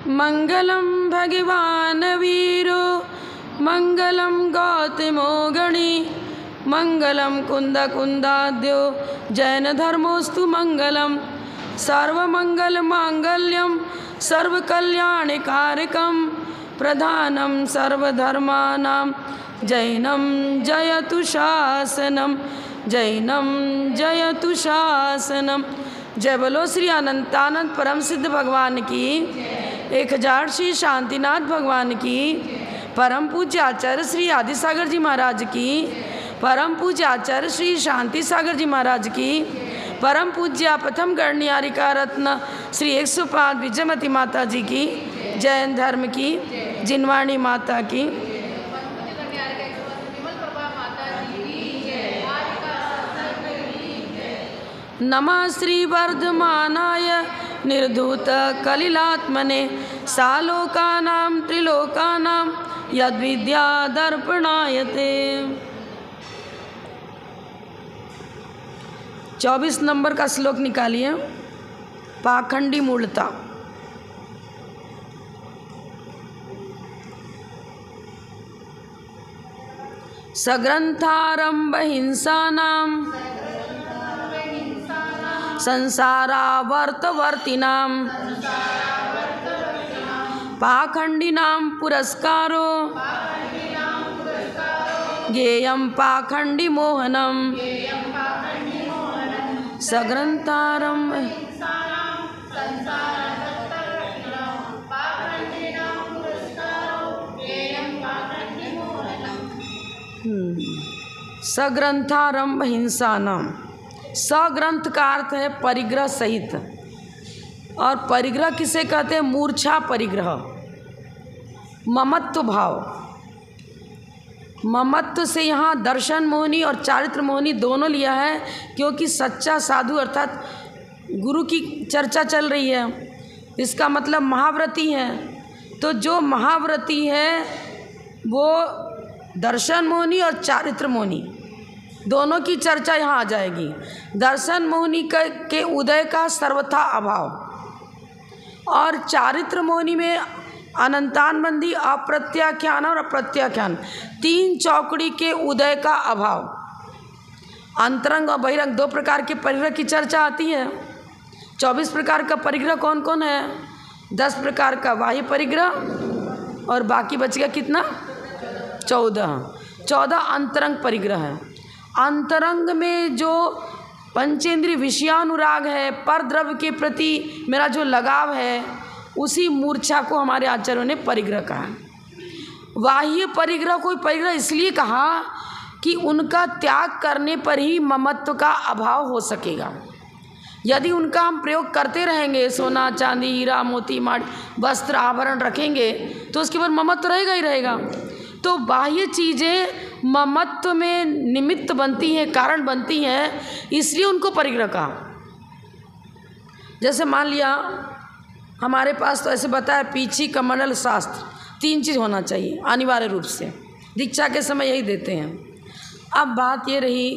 मंगलम भगवान वीरो मंगलम गौतमो गणी मंगलम कुंद कुंदाद्यो जैन धर्मोस्तु मंगलम सर्वमंगल मांगल्यम सर्वकल्याणकारकम प्रधानम सर्वधर्मानां जैनम जयतु शासनम जैनम जयतु शासनम। जय बोलो श्री अनंतानंद परम सिद्ध भगवान की, 1000 श्री शांतिनाथ भगवान की, परम पूज्य आचार्य श्री आदि सागर जी महाराज की, परम पूज्य आचार्य श्री शांति सागर जी महाराज की, परम पूज्य प्रथम गणनियारिका रत्न श्री 105 विजयमती माता जी की, जैन धर्म की जिनवाणी माता की। नमः श्री वर्धमानाय निर्धूत कलिलात्मने सालोकानां त्रिलोकानां यद्विद्या दर्पणायते। 24 नंबर का श्लोक निकालिए। पाखंडी मूलता। सग्रंथारंभ हिंसानां संसारावर्तवर्तिनां पाखंडिनां पुरस्कारो ज्ञेयं पाखंडी मोहनम। सग्रंथारंभ सग्रंथारंभ हिंसानाम। सग्रंथ का अर्थ है परिग्रह सहित, और परिग्रह किसे कहते हैं? मूर्छा परिग्रह। ममत्व भाव, ममत्व से यहाँ दर्शन मोहिनी और चारित्र मोहिनी दोनों लिया है, क्योंकि सच्चा साधु अर्थात गुरु की चर्चा चल रही है। इसका मतलब महाव्रती है, तो जो महाव्रती है वो दर्शन मोहिनी और चारित्र मोहिनी दोनों की चर्चा यहाँ आ जाएगी। दर्शन मोहिनी के उदय का सर्वथा अभाव, और चारित्र मोहिनी में अनंतानबंदी, अप्रत्याख्यान और अप्रत्याख्यान, 3 चौकड़ी के उदय का अभाव। अंतरंग और बहिरंग 2 प्रकार के परिग्रह की चर्चा आती है। 24 प्रकार का परिग्रह कौन कौन है? 10 प्रकार का बाह्य परिग्रह, और बाकी बच गया कितना? 14 अंतरंग परिग्रह है। अंतरंग में जो पंचेंद्रिय विषयानुराग है, पर द्रव्य के प्रति मेरा जो लगाव है, उसी मूर्छा को हमारे आचार्यों ने परिग्रह कहा। बाह्य परिग्रह को परिग्रह इसलिए कहा कि उनका त्याग करने पर ही ममत्व का अभाव हो सकेगा। यदि उनका हम प्रयोग करते रहेंगे, सोना चांदी हीरा मोती माटी वस्त्र आभरण रखेंगे, तो उसके बाद ममत्व रहेगा ही रहेगा। तो बाह्य चीज़ें ममत्व में निमित्त बनती हैं, कारण बनती हैं, इसलिए उनको परिग्रह कहा। जैसे मान लिया हमारे पास तो ऐसे बताया पीछी कमंडल शास्त्र, 3 चीज़ होना चाहिए अनिवार्य रूप से, दीक्षा के समय यही देते हैं। अब बात ये रही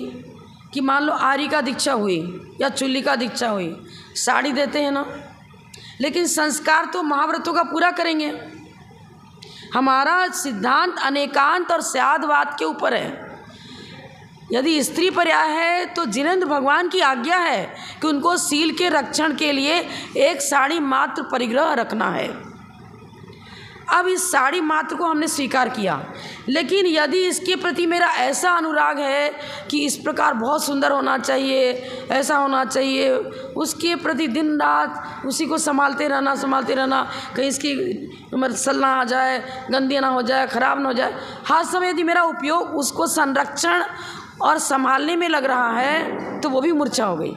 कि मान लो आर्य का दीक्षा हुई या चुल्ली का दीक्षा हुई, साड़ी देते हैं ना, लेकिन संस्कार तो महाव्रतों का पूरा करेंगे। हमारा सिद्धांत अनेकांत और स्यादवाद के ऊपर है। यदि स्त्री पर्याय है तो जिनेंद्र भगवान की आज्ञा है कि उनको सील के रक्षण के लिए 1 साड़ी मात्र परिग्रह रखना है। अब इस साड़ी मात्र को हमने स्वीकार किया, लेकिन यदि इसके प्रति मेरा ऐसा अनुराग है कि इस प्रकार बहुत सुंदर होना चाहिए, ऐसा होना चाहिए, उसके प्रति दिन रात उसी को संभालते रहना, कहीं इसकी सल ना आ जाए, गंदी ना हो जाए, ख़राब ना हो जाए, हर समय यदि मेरा उपयोग उसको संरक्षण और संभालने में लग रहा है, तो वो भी मूर्छा हो गई।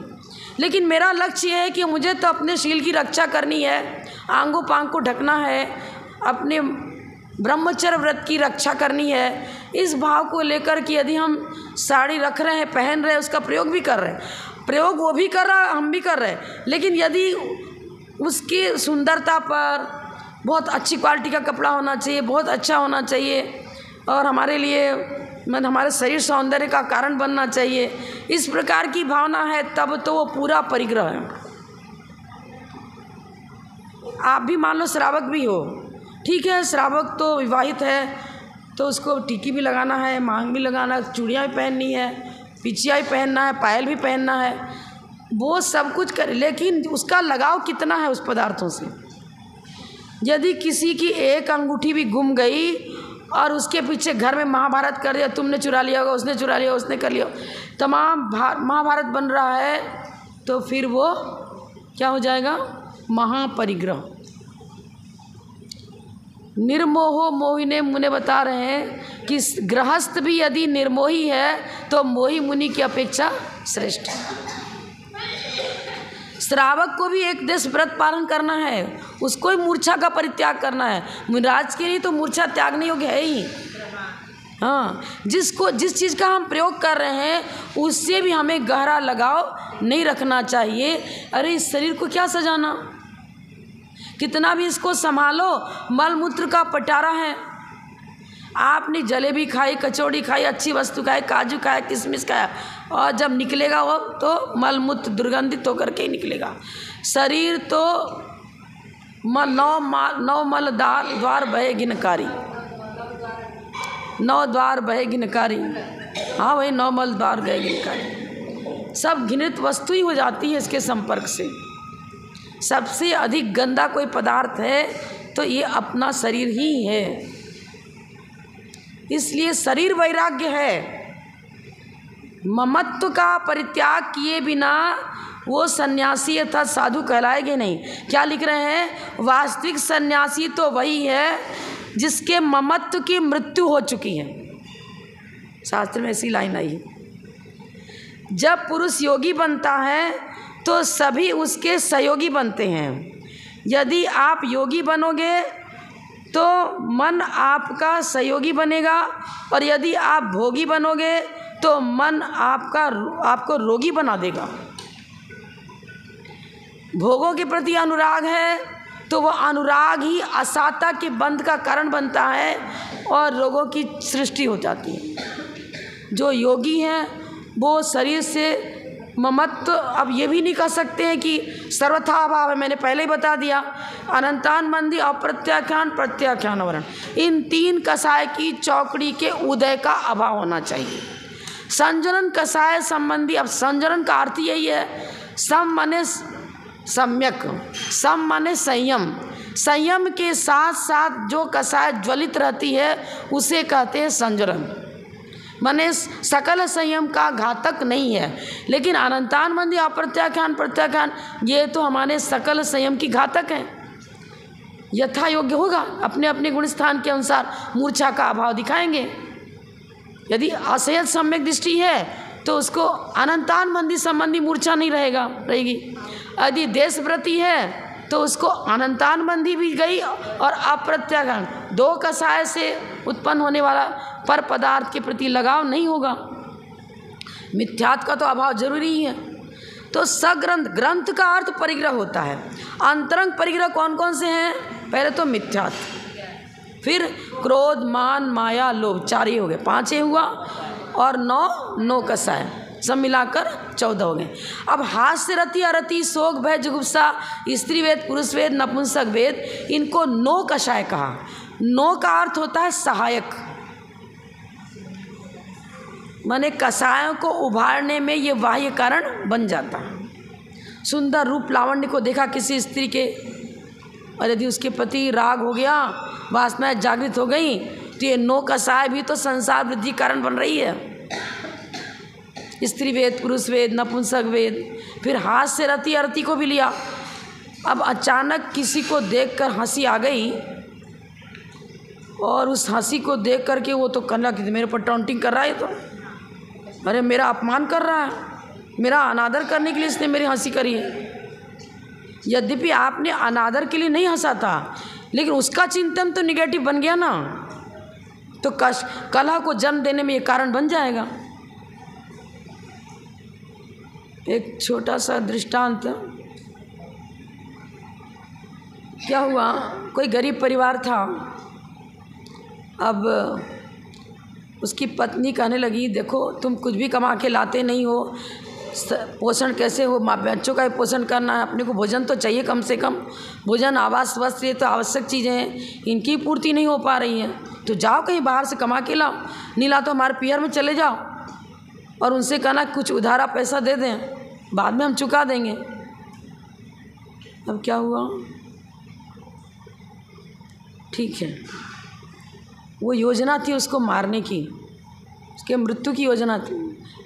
लेकिन मेरा लक्ष्य है कि मुझे तो अपने शील की रक्षा करनी है, आंगों पांग को ढकना है, अपने ब्रह्मचर्य व्रत की रक्षा करनी है। इस भाव को लेकर कि यदि हम साड़ी रख रहे हैं, पहन रहे हैं, उसका प्रयोग भी कर रहे हैं, प्रयोग वो भी कर रहा है, हम भी कर रहे हैं, लेकिन यदि उसकी सुंदरता पर बहुत अच्छी क्वालिटी का कपड़ा होना चाहिए, बहुत अच्छा होना चाहिए, और हमारे लिए हमारे शरीर सौंदर्य का कारण बनना चाहिए, इस प्रकार की भावना है, तब तो वो पूरा परिग्रह है। आप भी मान लो श्रावक भी हो, ठीक है, श्रावक तो विवाहित है तो उसको टीकी भी लगाना है, मांग भी लगाना है, चूड़ियाँ भी पहननी है, पिचिया भी पहनना है, पायल भी पहनना है, वो सब कुछ करे, लेकिन उसका लगाव कितना है उस पदार्थों से। यदि किसी की एक अंगूठी भी गुम गई और उसके पीछे घर में महाभारत कर दिया, तुमने चुरा लिया होगा, उसने चुरा लिया, उसने कर लिया, तमाम महाभारत बन रहा है, तो फिर वो क्या हो जाएगा? महापरिग्रह। निर्मोहो मोहिने मुने बता रहे हैं कि गृहस्थ भी यदि निर्मोही है तो मोही मुनि की अपेक्षा श्रेष्ठ है। श्रावक को भी एक देश व्रत पालन करना है, उसको ही मूर्छा का परित्याग करना है। मुनिराज के लिए तो मूर्छा त्यागने योग्य है ही। हाँ, जिस चीज़ का हम प्रयोग कर रहे हैं उससे भी हमें गहरा लगाव नहीं रखना चाहिए। अरे इस शरीर को क्या सजाना, कितना भी इसको संभालो, मल मूत्र का पटारा है। आपने जलेबी खाई, कचौड़ी खाई, अच्छी वस्तु खाई, काजू खाया, किशमिश खाया, और जब निकलेगा वो तो मल मूत्र दुर्गंधित होकर के ही निकलेगा। शरीर तो नौ मल द्वार भय गिनकारी, 9 द्वार भय गिनकारी। हाँ भाई, 9 मल द्वार भय गिनकारी, सब घृणित वस्तु ही हो जाती है इसके संपर्क से। सबसे अधिक गंदा कोई पदार्थ है तो ये अपना शरीर ही है। इसलिए शरीर वैराग्य है। ममत्व का परित्याग किए बिना वो सन्यासी अर्थात साधु कहलाएंगे नहीं। क्या लिख रहे हैं? वास्तविक सन्यासी तो वही है जिसके ममत्व की मृत्यु हो चुकी है। शास्त्र में ऐसी लाइन आई है। जब पुरुष योगी बनता है तो सभी उसके सहयोगी बनते हैं। यदि आप योगी बनोगे तो मन आपका सहयोगी बनेगा, और यदि आप भोगी बनोगे तो मन आपको रोगी बना देगा। भोगों के प्रति अनुराग है तो वह अनुराग ही असाता के बंध का कारण बनता है और रोगों की सृष्टि हो जाती है। जो योगी हैं वो शरीर से ममत्व अब ये भी नहीं कह सकते हैं कि सर्वथा अभाव है। मैंने पहले ही बता दिया, अनंतान मंदी, अप्रत्याख्यान, प्रत्याख्यान, वरण, इन 3 कषाय की चौकड़ी के उदय का अभाव होना चाहिए। संजनन कषाय संबंधी, अब संजनन का अर्थ यही है, सम माने सम्यक, सम माने संयम, संयम के साथ साथ जो कषाय ज्वलित रहती है उसे कहते हैं संजनन। माने सकल संयम का घातक नहीं है, लेकिन अनंतान मंदी, अप्रत्याख्यान, प्रत्याख्यान, ये तो हमारे सकल संयम की घातक हैं। यथा योग्य होगा, अपने अपने गुण स्थान के अनुसार मूर्छा का अभाव दिखाएंगे। यदि असहज सम्यक दृष्टि है तो उसको अनंतान मंदी संबंधी मूर्छा नहीं रहेगी। यदि देशव्रती है तो उसको अनंतान बंधी भी गई और अप्रत्याख्यान, 2 कषाय से उत्पन्न होने वाला पर पदार्थ के प्रति लगाव नहीं होगा। मिथ्यात्व का तो अभाव जरूरी ही है। तो सग्रंथ, ग्रंथ का अर्थ परिग्रह होता है। अंतरंग परिग्रह कौन कौन से हैं? पहले तो मिथ्यात्व, फिर क्रोध, मान, माया, लोभ, 4 ही हो गए, 5 हुआ, और 9 कषाय, सब मिलाकर 14 हो गए। अब हास्य, रति, अरति, शोक, भय, जुगुप्सा, स्त्री वेद, पुरुष वेद, नपुंसक वेद, इनको 9 कषाय कहा। 9 का अर्थ होता है सहायक, माने कषायों को उभारने में ये बाह्य कारण बन जाता है। सुंदर रूप लावण्य को देखा किसी स्त्री के, और यदि उसके प्रति राग हो गया, वासनाएं जागृत हो गई, तो ये 9 कषाय भी तो संसार वृद्धि कारण बन रही है। स्त्री वेद, पुरुष वेद, नपुंसक वेद, फिर हास्य, रति, अरति को भी लिया। अब अचानक किसी को देखकर हंसी आ गई, और उस हंसी को देख करके वो तो कहना कि मेरे पर टॉन्टिंग कर रहा है, तो अरे मेरा अपमान कर रहा है, मेरा अनादर करने के लिए इसने मेरी हंसी करी है। यद्यपि आपने अनादर के लिए नहीं हंसा था, लेकिन उसका चिंतन तो निगेटिव बन गया ना, तो कलह को जन्म देने में ये कारण बन जाएगा। एक छोटा सा दृष्टांत, क्या हुआ, कोई गरीब परिवार था। अब उसकी पत्नी कहने लगी, देखो तुम कुछ भी कमा के लाते नहीं हो, पोषण कैसे हो, माँ बच्चों का पोषण करना है, अपने को भोजन तो चाहिए कम से कम। भोजन, आवास, वस्त्र, ये तो आवश्यक चीज़ें हैं, इनकी पूर्ति नहीं हो पा रही है। तो जाओ कहीं बाहर से कमा के लाओ, नहीं ला तो हमारे पियर में चले जाओ और उनसे कहना कुछ उधारा पैसा दे दें, बाद में हम चुका देंगे। अब क्या हुआ? ठीक है, वो योजना थी उसको मारने की, उसके मृत्यु की योजना थी,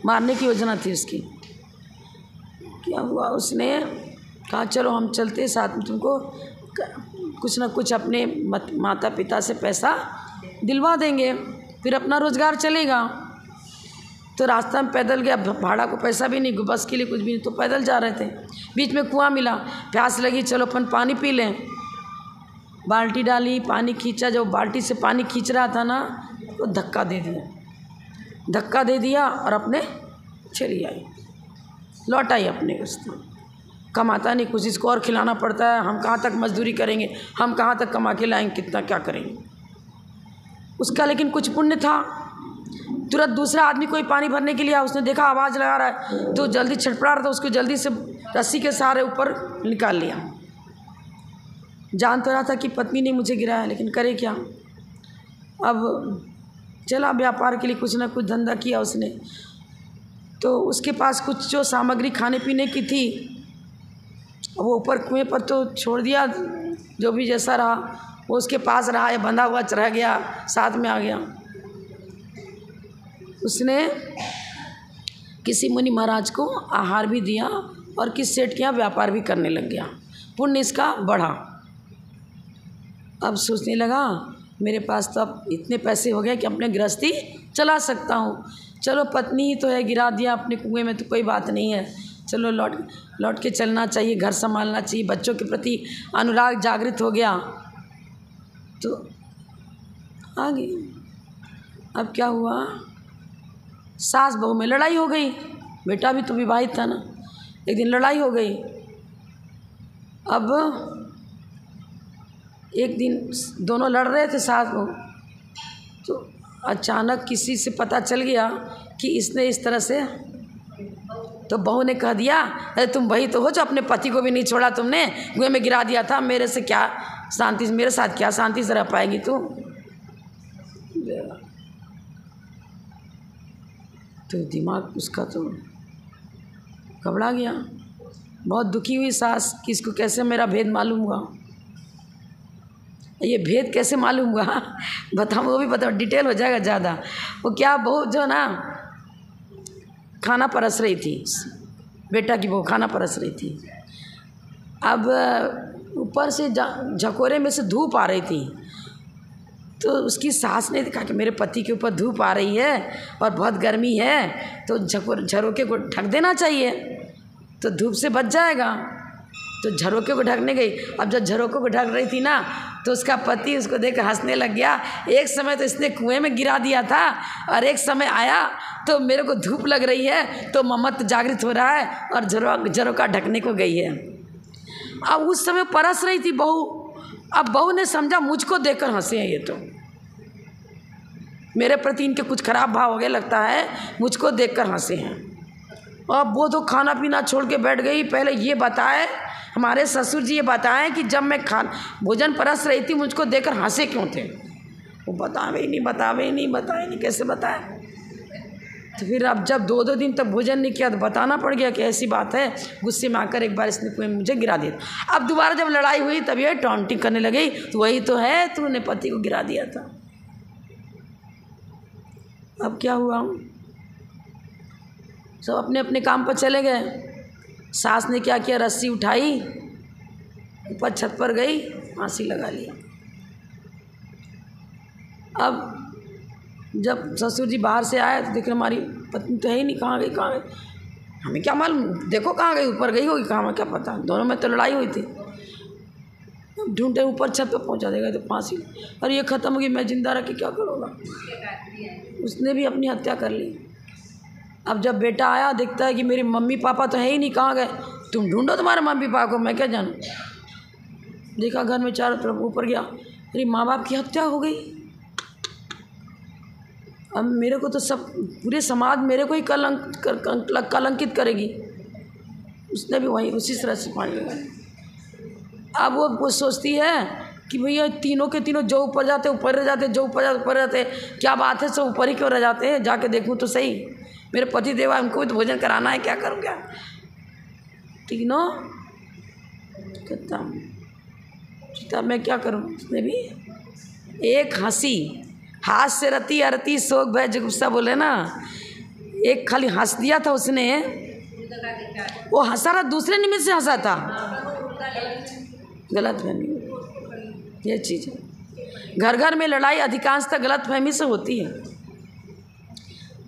मारने की योजना थी उसकी। क्या हुआ? उसने कहा चलो हम चलते साथ में, तुमको कुछ ना कुछ अपने माता पिता से पैसा दिलवा देंगे, फिर अपना रोज़गार चलेगा। तो रास्ता में पैदल गया, भाड़ा को पैसा भी नहीं, बस के लिए कुछ भी नहीं, तो पैदल जा रहे थे। बीच में कुआं मिला, प्यास लगी, चलो अपन पानी पी लें। बाल्टी डाली, पानी खींचा, जब बाल्टी से पानी खींच रहा था ना तो धक्का दे दिया और अपने चली आई, लौट आई अपने। उसको कमाता नहीं कुछ, इसको और खिलाना पड़ता है, हम कहाँ तक मजदूरी करेंगे, हम कहाँ तक कमा के लाएंगे, कितना क्या करेंगे। उसका लेकिन कुछ पुण्य था। तुरंत दूसरा आदमी कोई पानी भरने के लिए आया, उसने देखा आवाज़ लगा रहा है तो जल्दी छटपड़ा रहा था, उसको जल्दी से रस्सी के सहारे ऊपर निकाल लिया। जान तो रहा था कि पत्नी ने मुझे गिराया, लेकिन करे क्या। अब चला व्यापार के लिए, कुछ ना कुछ धंधा किया उसने। तो उसके पास कुछ जो सामग्री खाने पीने की थी वो ऊपर कुएं पर तो छोड़ दिया, जो भी जैसा रहा वो उसके पास रहा, या बंधा हुआ रह गया, साथ में आ गया। उसने किसी मुनि महाराज को आहार भी दिया और किस सेठ के यहाँ व्यापार भी करने लग गया। पुण्य इसका बढ़ा। अब सोचने लगा मेरे पास तो अब इतने पैसे हो गए कि अपने गृहस्थी चला सकता हूँ। चलो पत्नी ही तो है, गिरा दिया अपने कुएं में तो कोई बात नहीं है, चलो लौट के चलना चाहिए, घर संभालना चाहिए, बच्चों के प्रति अनुराग जागृत हो गया तो आ गई। अब क्या हुआ, सास बहू में लड़ाई हो गई, बेटा भी तो विवाहित था ना। एक दिन लड़ाई हो गई। अब एक दिन दोनों लड़ रहे थे सास बहू, तो अचानक किसी से पता चल गया कि इसने इस तरह से, तो बहू ने कह दिया अरे तुम वही तो हो जो अपने पति को भी नहीं छोड़ा, तुमने कुएं में गिरा दिया था, मेरे से क्या शांति, मेरे साथ क्या शांति से रह पाएगी तू। तो दिमाग उसका तो घबरा गया, बहुत दुखी हुई सास कि इसको कैसे मेरा भेद मालूम हुआ। ये भेद कैसे मालूम हुआ बताओ, वो भी बताओ, डिटेल हो जाएगा ज़्यादा। वो क्या, बहू जो ना खाना परस रही थी, बेटा की बहू खाना परस रही थी। अब ऊपर से झकोरे में से धूप आ रही थी, तो उसकी सास ने देखा कि मेरे पति के ऊपर धूप आ रही है और बहुत गर्मी है, तो झरोके को ढक देना चाहिए तो धूप से बच जाएगा। तो झरोके को ढकने गई। अब जब झरोके को ढक रही थी ना तो उसका पति उसको देख हंसने लग गया। एक समय तो इसने कुएं में गिरा दिया था और एक समय आया तो मेरे को धूप लग रही है तो ममत्व जागृत हो रहा है और झरोका ढकने को गई है। अब उस समय परस रही थी बहू। अब बहू ने समझा मुझको देखकर हंसे हैं ये, तो मेरे प्रति इनके कुछ खराब भाव हो गए लगता है, मुझको देखकर हंसे हैं। अब वो तो खाना पीना छोड़ के बैठ गई। पहले ये बताए, हमारे ससुर जी ये बताएं कि जब मैं भोजन परस रही थी मुझको देखकर हंसे क्यों थे। वो बतावे ही नहीं, कैसे बताए। तो फिर अब जब 2-2 दिन तक भोजन नहीं किया तो बताना पड़ गया कि ऐसी बात है। गुस्से में आकर एक बार इसने कुएं में मुझे गिरा दिया। अब दोबारा जब लड़ाई हुई तब ये टॉन्टिंग करने लगी, तो वही तो है, तूने पति को गिरा दिया था। अब क्या हुआ, सब अपने अपने काम पर चले गए। सास ने क्या किया, रस्सी उठाई, ऊपर छत पर गई, फांसी लगा लिया। अब जब ससुर जी बाहर से आए तो देख रहे हमारी पत्नी तो है ही नहीं, कहाँ गई। हमें क्या मालूम, देखो कहाँ गई, ऊपर गई होगी, कहाँ, क्या पता, दोनों में तो लड़ाई हुई थी। ढूंढे ऊपर छत पे पहुँचा देगा तो फांसी। और ये ख़त्म हो गई, मैं जिंदा रह के क्या करूँगा। उसने भी अपनी हत्या कर ली। अब जब बेटा आया देखता है कि मेरे मम्मी पापा तो है ही नहीं, कहाँ गए, तुम ढूंढो तुम्हारे मम्मी पापा को, मैं क्या जानूँ। देखा घर में चारों तरफ, ऊपर गया, मेरी माँ बाप की हत्या हो गई। अब मेरे को तो सब पूरे समाज मेरे को ही कलंकित करेगी। उसने भी वही उसी तरह से पानी लगाया। अब वो सोचती है कि भैया तीनों के तीनों जो ऊपर जाते ऊपर रह जाते, जो ऊपर जाते ऊपर रहते, क्या बात है, सब ऊपर ही क्यों रह जाते हैं, जाके देखूँ तो सही। मेरे पति देवा हमको भी तो भोजन कराना है, क्या करूँ क्या। तीनों कहता मैं क्या करूँ। उसने भी एक हंसी, हाथ से रति अरती शोक भय जुगुप्सा बोले ना, एक खाली हंस दिया था उसने, वो हंसा रहा दूसरे निमित्त से हंसा था। गलत फहमी ये चीज़ है। घर घर में लड़ाई अधिकांशतः गलत फहमी से होती है।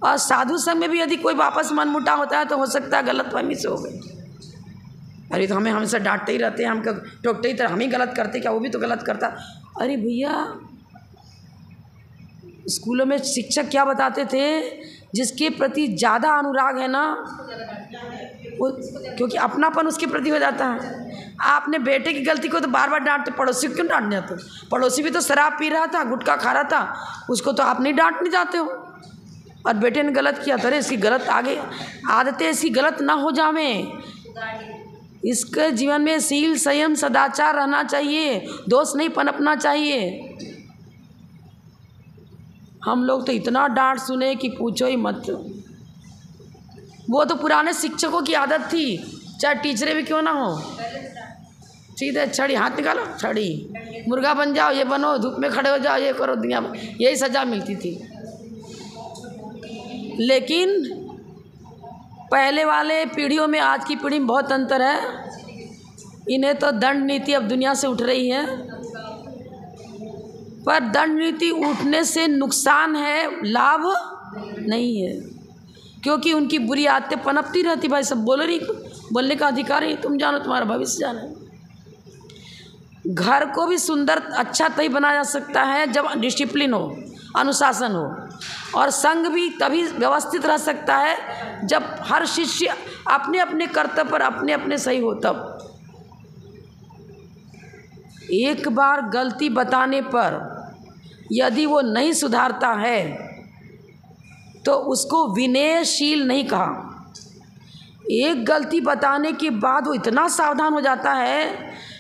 और साधु संघ में भी यदि कोई वापस मनमुटा होता है तो हो सकता है गलत फहमी से हो गई। अरे तो हमें हमेशा डांटते ही रहते हैं, हम टोकते ही तरह हम ही गलत करते, क्या वो भी तो गलत करता। अरे भैया स्कूलों में शिक्षक क्या बताते थे, जिसके प्रति ज़्यादा अनुराग है ना वो, क्योंकि अपनापन उसके प्रति हो जाता है। आपने बेटे की गलती को तो बार बार डांटते, पड़ोसी को क्यों डांटने जाते हो। पड़ोसी भी तो शराब पी रहा था, गुटखा खा रहा था, उसको तो आप नहीं डांटने जाते हो। और बेटे ने गलत किया, तो अरे इसकी गलत आगे आदतें इसकी गलत ना हो जावें, इसके जीवन में शील संयम सदाचार रहना चाहिए, दोष नहीं पनपना चाहिए। हम लोग तो इतना डांट सुने कि पूछो ही मत। वो तो पुराने शिक्षकों की आदत थी, चाहे टीचरें भी क्यों ना हो, सीधे छड़ी हाथ निकालो, छड़ी, मुर्गा बन जाओ, ये बनो, धूप में खड़े हो जाओ, ये करो, दुनिया में यही सजा मिलती थी। लेकिन पहले वाले पीढ़ियों में आज की पीढ़ी में बहुत अंतर है। इन्हें तो दंड नीति अब दुनिया से उठ रही है, पर दंड नीति उठने से नुकसान है, लाभ नहीं है, क्योंकि उनकी बुरी आदतें पनपती रहती। भाई सब बोलो नहीं, बोलने का अधिकार ही तुम जानो, तुम्हारा भविष्य जानो। घर को भी सुंदर अच्छा तभी बनाया जा सकता है जब डिसिप्लिन हो, अनुशासन हो, और संघ भी तभी व्यवस्थित रह सकता है जब हर शिष्य अपने अपने कर्तव्य पर अपने अपने सही हो। तब एक बार गलती बताने पर यदि वो नहीं सुधारता है तो उसको विनयशील नहीं कहा। एक गलती बताने के बाद वो इतना सावधान हो जाता है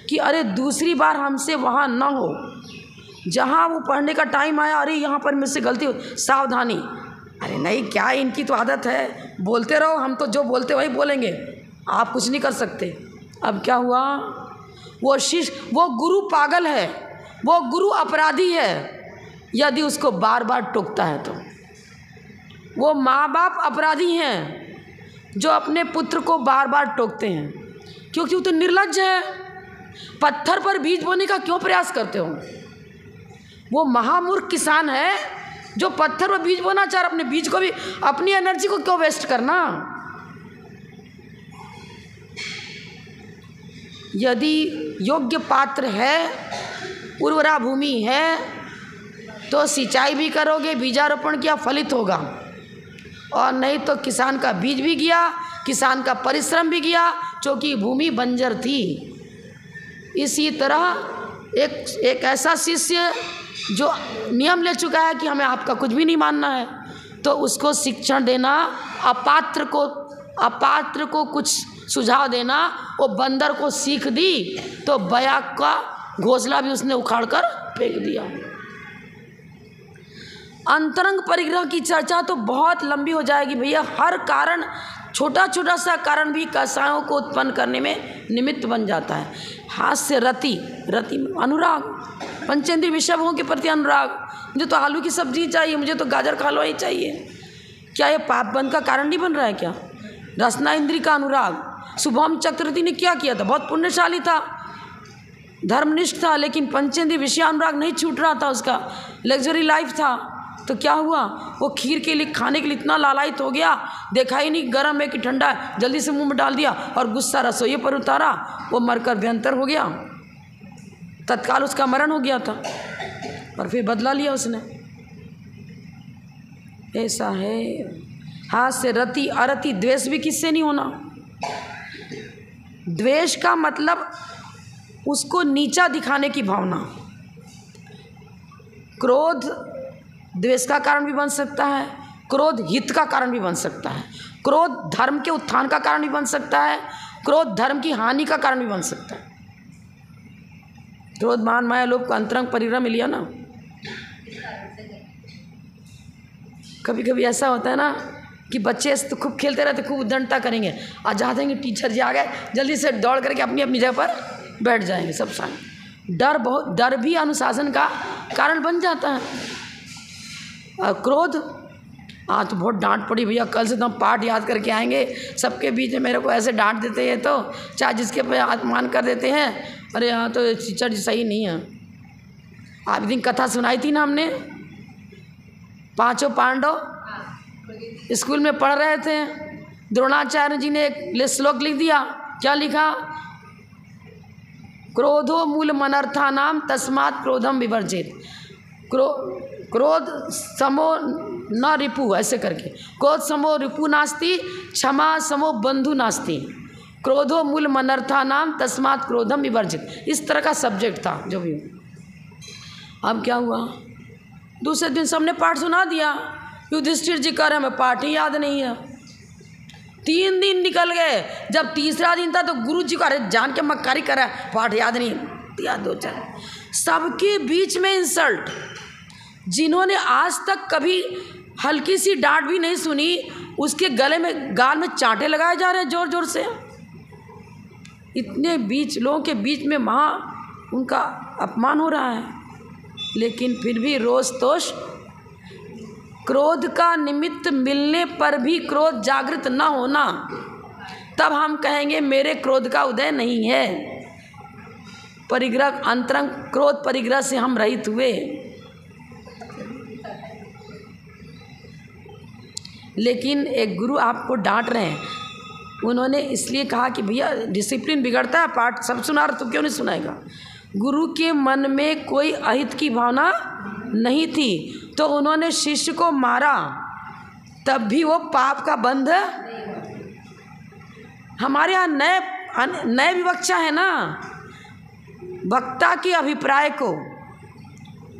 कि अरे दूसरी बार हमसे वहाँ ना हो, जहाँ वो पढ़ने का टाइम आया, अरे यहाँ पर मुझसे गलती हो, सावधानी। अरे नहीं, क्या इनकी तो आदत है, बोलते रहो, हम तो जो बोलते वही बोलेंगे, आप कुछ नहीं कर सकते। अब क्या हुआ, वो शिष्य, वो गुरु पागल है, वो गुरु अपराधी है यदि उसको बार बार टोकता है तो। वो माँ बाप अपराधी हैं जो अपने पुत्र को बार बार टोकते हैं, क्योंकि वो तो निर्लज्ज है। पत्थर पर बीज बोने का क्यों प्रयास करते हो। वो महामूर्ख किसान है जो पत्थर पर बीज बोना चाह रहा, अपने बीज को भी, अपनी एनर्जी को क्यों वेस्ट करना। यदि योग्य पात्र है, उर्वरा भूमि है, तो सिंचाई भी करोगे, बीजारोपण किया, फलित होगा। और नहीं तो किसान का बीज भी गया, किसान का परिश्रम भी गया, क्योंकि भूमि बंजर थी। इसी तरह एक ऐसा शिष्य जो नियम ले चुका है कि हमें आपका कुछ भी नहीं मानना है, तो उसको शिक्षण देना, अपात्र को कुछ सुझाव देना, वो बंदर को सीख दी तो बया का घोंसला भी उसने उखाड़ कर फेंक दिया। अंतरंग परिग्रह की चर्चा तो बहुत लंबी हो जाएगी भैया। हर कारण, छोटा छोटा सा कारण भी कसायों को उत्पन्न करने में निमित्त बन जाता है। हाथ से रति अनुराग, पंचेंद्रिय विषयों के प्रति अनुराग। मुझे तो आलू की सब्जी चाहिए, मुझे तो गाजर का हलवा ही चाहिए, क्या ये पाप बंद का कारण नहीं बन रहा है क्या। रसना इंद्री का अनुराग, शुभम चक्रवर्ती ने क्या किया था, बहुत पुण्यशाली था, धर्मनिष्ठ था, लेकिन पंचेंद्रिय विषयानुराग नहीं छूट रहा था, उसका लग्जरी लाइफ था। तो क्या हुआ, वो खीर के लिए, खाने के लिए इतना लालायित हो गया, देखा ही नहीं गर्म है कि ठंडा है, जल्दी से मुंह में डाल दिया और गुस्सा रसोई पर उतारा, वो मरकर व्यंतर हो गया, तत्काल उसका मरण हो गया था, और फिर बदला लिया उसने। ऐसा है। हाथ से रति अरति, द्वेष भी किससे नहीं होना। द्वेष का मतलब उसको नीचा दिखाने की भावना। क्रोध द्वेष का कारण भी बन सकता है, क्रोध हित का कारण भी बन सकता है, क्रोध धर्म के उत्थान का कारण भी बन सकता है, क्रोध धर्म की हानि का कारण भी बन सकता है। क्रोध मान माया लोभ को अंतरंग परिग्रह में लिया ना। कभी कभी ऐसा होता है ना कि बच्चे तो खूब खेलते रहते, खूब उद्दंडता करेंगे, आ जाते हैं कि टीचर जी आ गए, जल्दी से दौड़ करके अपनी अपनी जगह पर बैठ जाएंगे सब साथ। डर भी अनुशासन का कारण बन जाता है। और क्रोध, तो बहुत डांट पड़ी भैया, कल से तो हम पाठ याद करके आएंगे, सबके बीच में मेरे को ऐसे डांट देते हैं, तो चाहे जिसके पे अपमान कर देते हैं, अरे यहाँ तो टीचर जी सही नहीं है। आप दिन कथा सुनाई थी ना हमने, पांचों पांडव स्कूल में पढ़ रहे थे, द्रोणाचार्य जी ने एक श्लोक लिख दिया। क्या लिखा? क्रोधो मूल मनर्था नाम तस्मात् क्रोधम विवर्जित। क्रोध समो न रिपु, ऐसे करके, क्रोध समो रिपु नास्ति, क्षमा समो बंधु नास्ति, क्रोधो मूल मनर्था नाम तस्मात् क्रोधम विवर्जित। इस तरह का सब्जेक्ट था जो भी। अब क्या हुआ, दूसरे दिन सबने पाठ सुना दिया, युधिष्ठिर जी कह रहे हमें पाठ ही याद नहीं है। 3 दिन निकल गए, जब तीसरा दिन था तो गुरु जी को, अरे जान के मक्कारी कर रहा है, पाठ याद नहीं दिया 2-4। सबके बीच में इंसल्ट। जिन्होंने आज तक कभी हल्की सी डांट भी नहीं सुनी, उसके गले में गाल में चांटे लगाए जा रहे हैं जोर जोर से। इतने बीच लोगों के बीच में वहाँ उनका अपमान हो रहा है, लेकिन फिर भी रोष तोष। क्रोध का निमित्त मिलने पर भी क्रोध जागृत न होना, तब हम कहेंगे मेरे क्रोध का उदय नहीं है। परिग्रह, अंतरंग क्रोध परिग्रह से हम रहित हुए। लेकिन एक गुरु आपको डांट रहे हैं, उन्होंने इसलिए कहा कि भैया डिसिप्लिन बिगड़ता है, पाठ सब सुना रहे तो क्यों नहीं सुनाएगा। गुरु के मन में कोई अहित की भावना नहीं थी, तो उन्होंने शिष्य को मारा, तब भी वो पाप का बंध। हमारे यहाँ नए विवक्षा है ना, वक्ता के अभिप्राय को,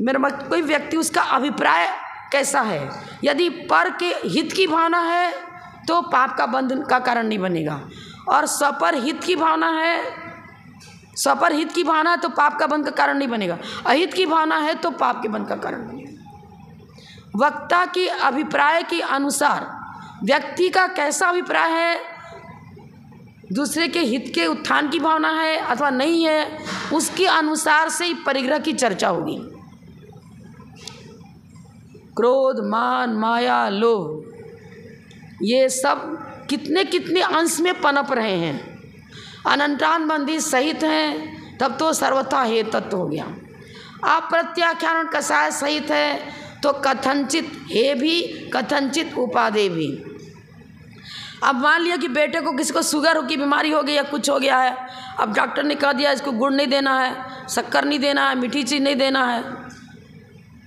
मेरा कोई व्यक्ति उसका अभिप्राय कैसा है, यदि पर के हित की भावना है तो पाप का बंधन का कारण नहीं बनेगा, और स्वपर हित की भावना है, स्वपर हित की भावना है तो पाप का बंध का कारण नहीं बनेगा, अहित की भावना है तो पाप के बंध का कारण बनेगा। वक्ता के अभिप्राय के अनुसार व्यक्ति का कैसा अभिप्राय है, दूसरे के हित के उत्थान की भावना है अथवा नहीं है, उसके अनुसार से ही परिग्रह की चर्चा होगी। क्रोध, मान, माया, लोभ, ये सब कितने कितने अंश में पनप रहे हैं। अनंतान बंदी सहित हैं तब तो सर्वथा हे तत्व हो गया। अप्रत्याख्यान कसाय सहित है तो कथनचित हे भी, कथनचित उपादेय भी। अब मान लिया कि बेटे को किसी को शुगर की बीमारी हो गई या कुछ हो गया है, अब डॉक्टर ने कह दिया इसको गुड़ नहीं देना है, शक्कर नहीं देना है, मीठी चीज़ नहीं देना है।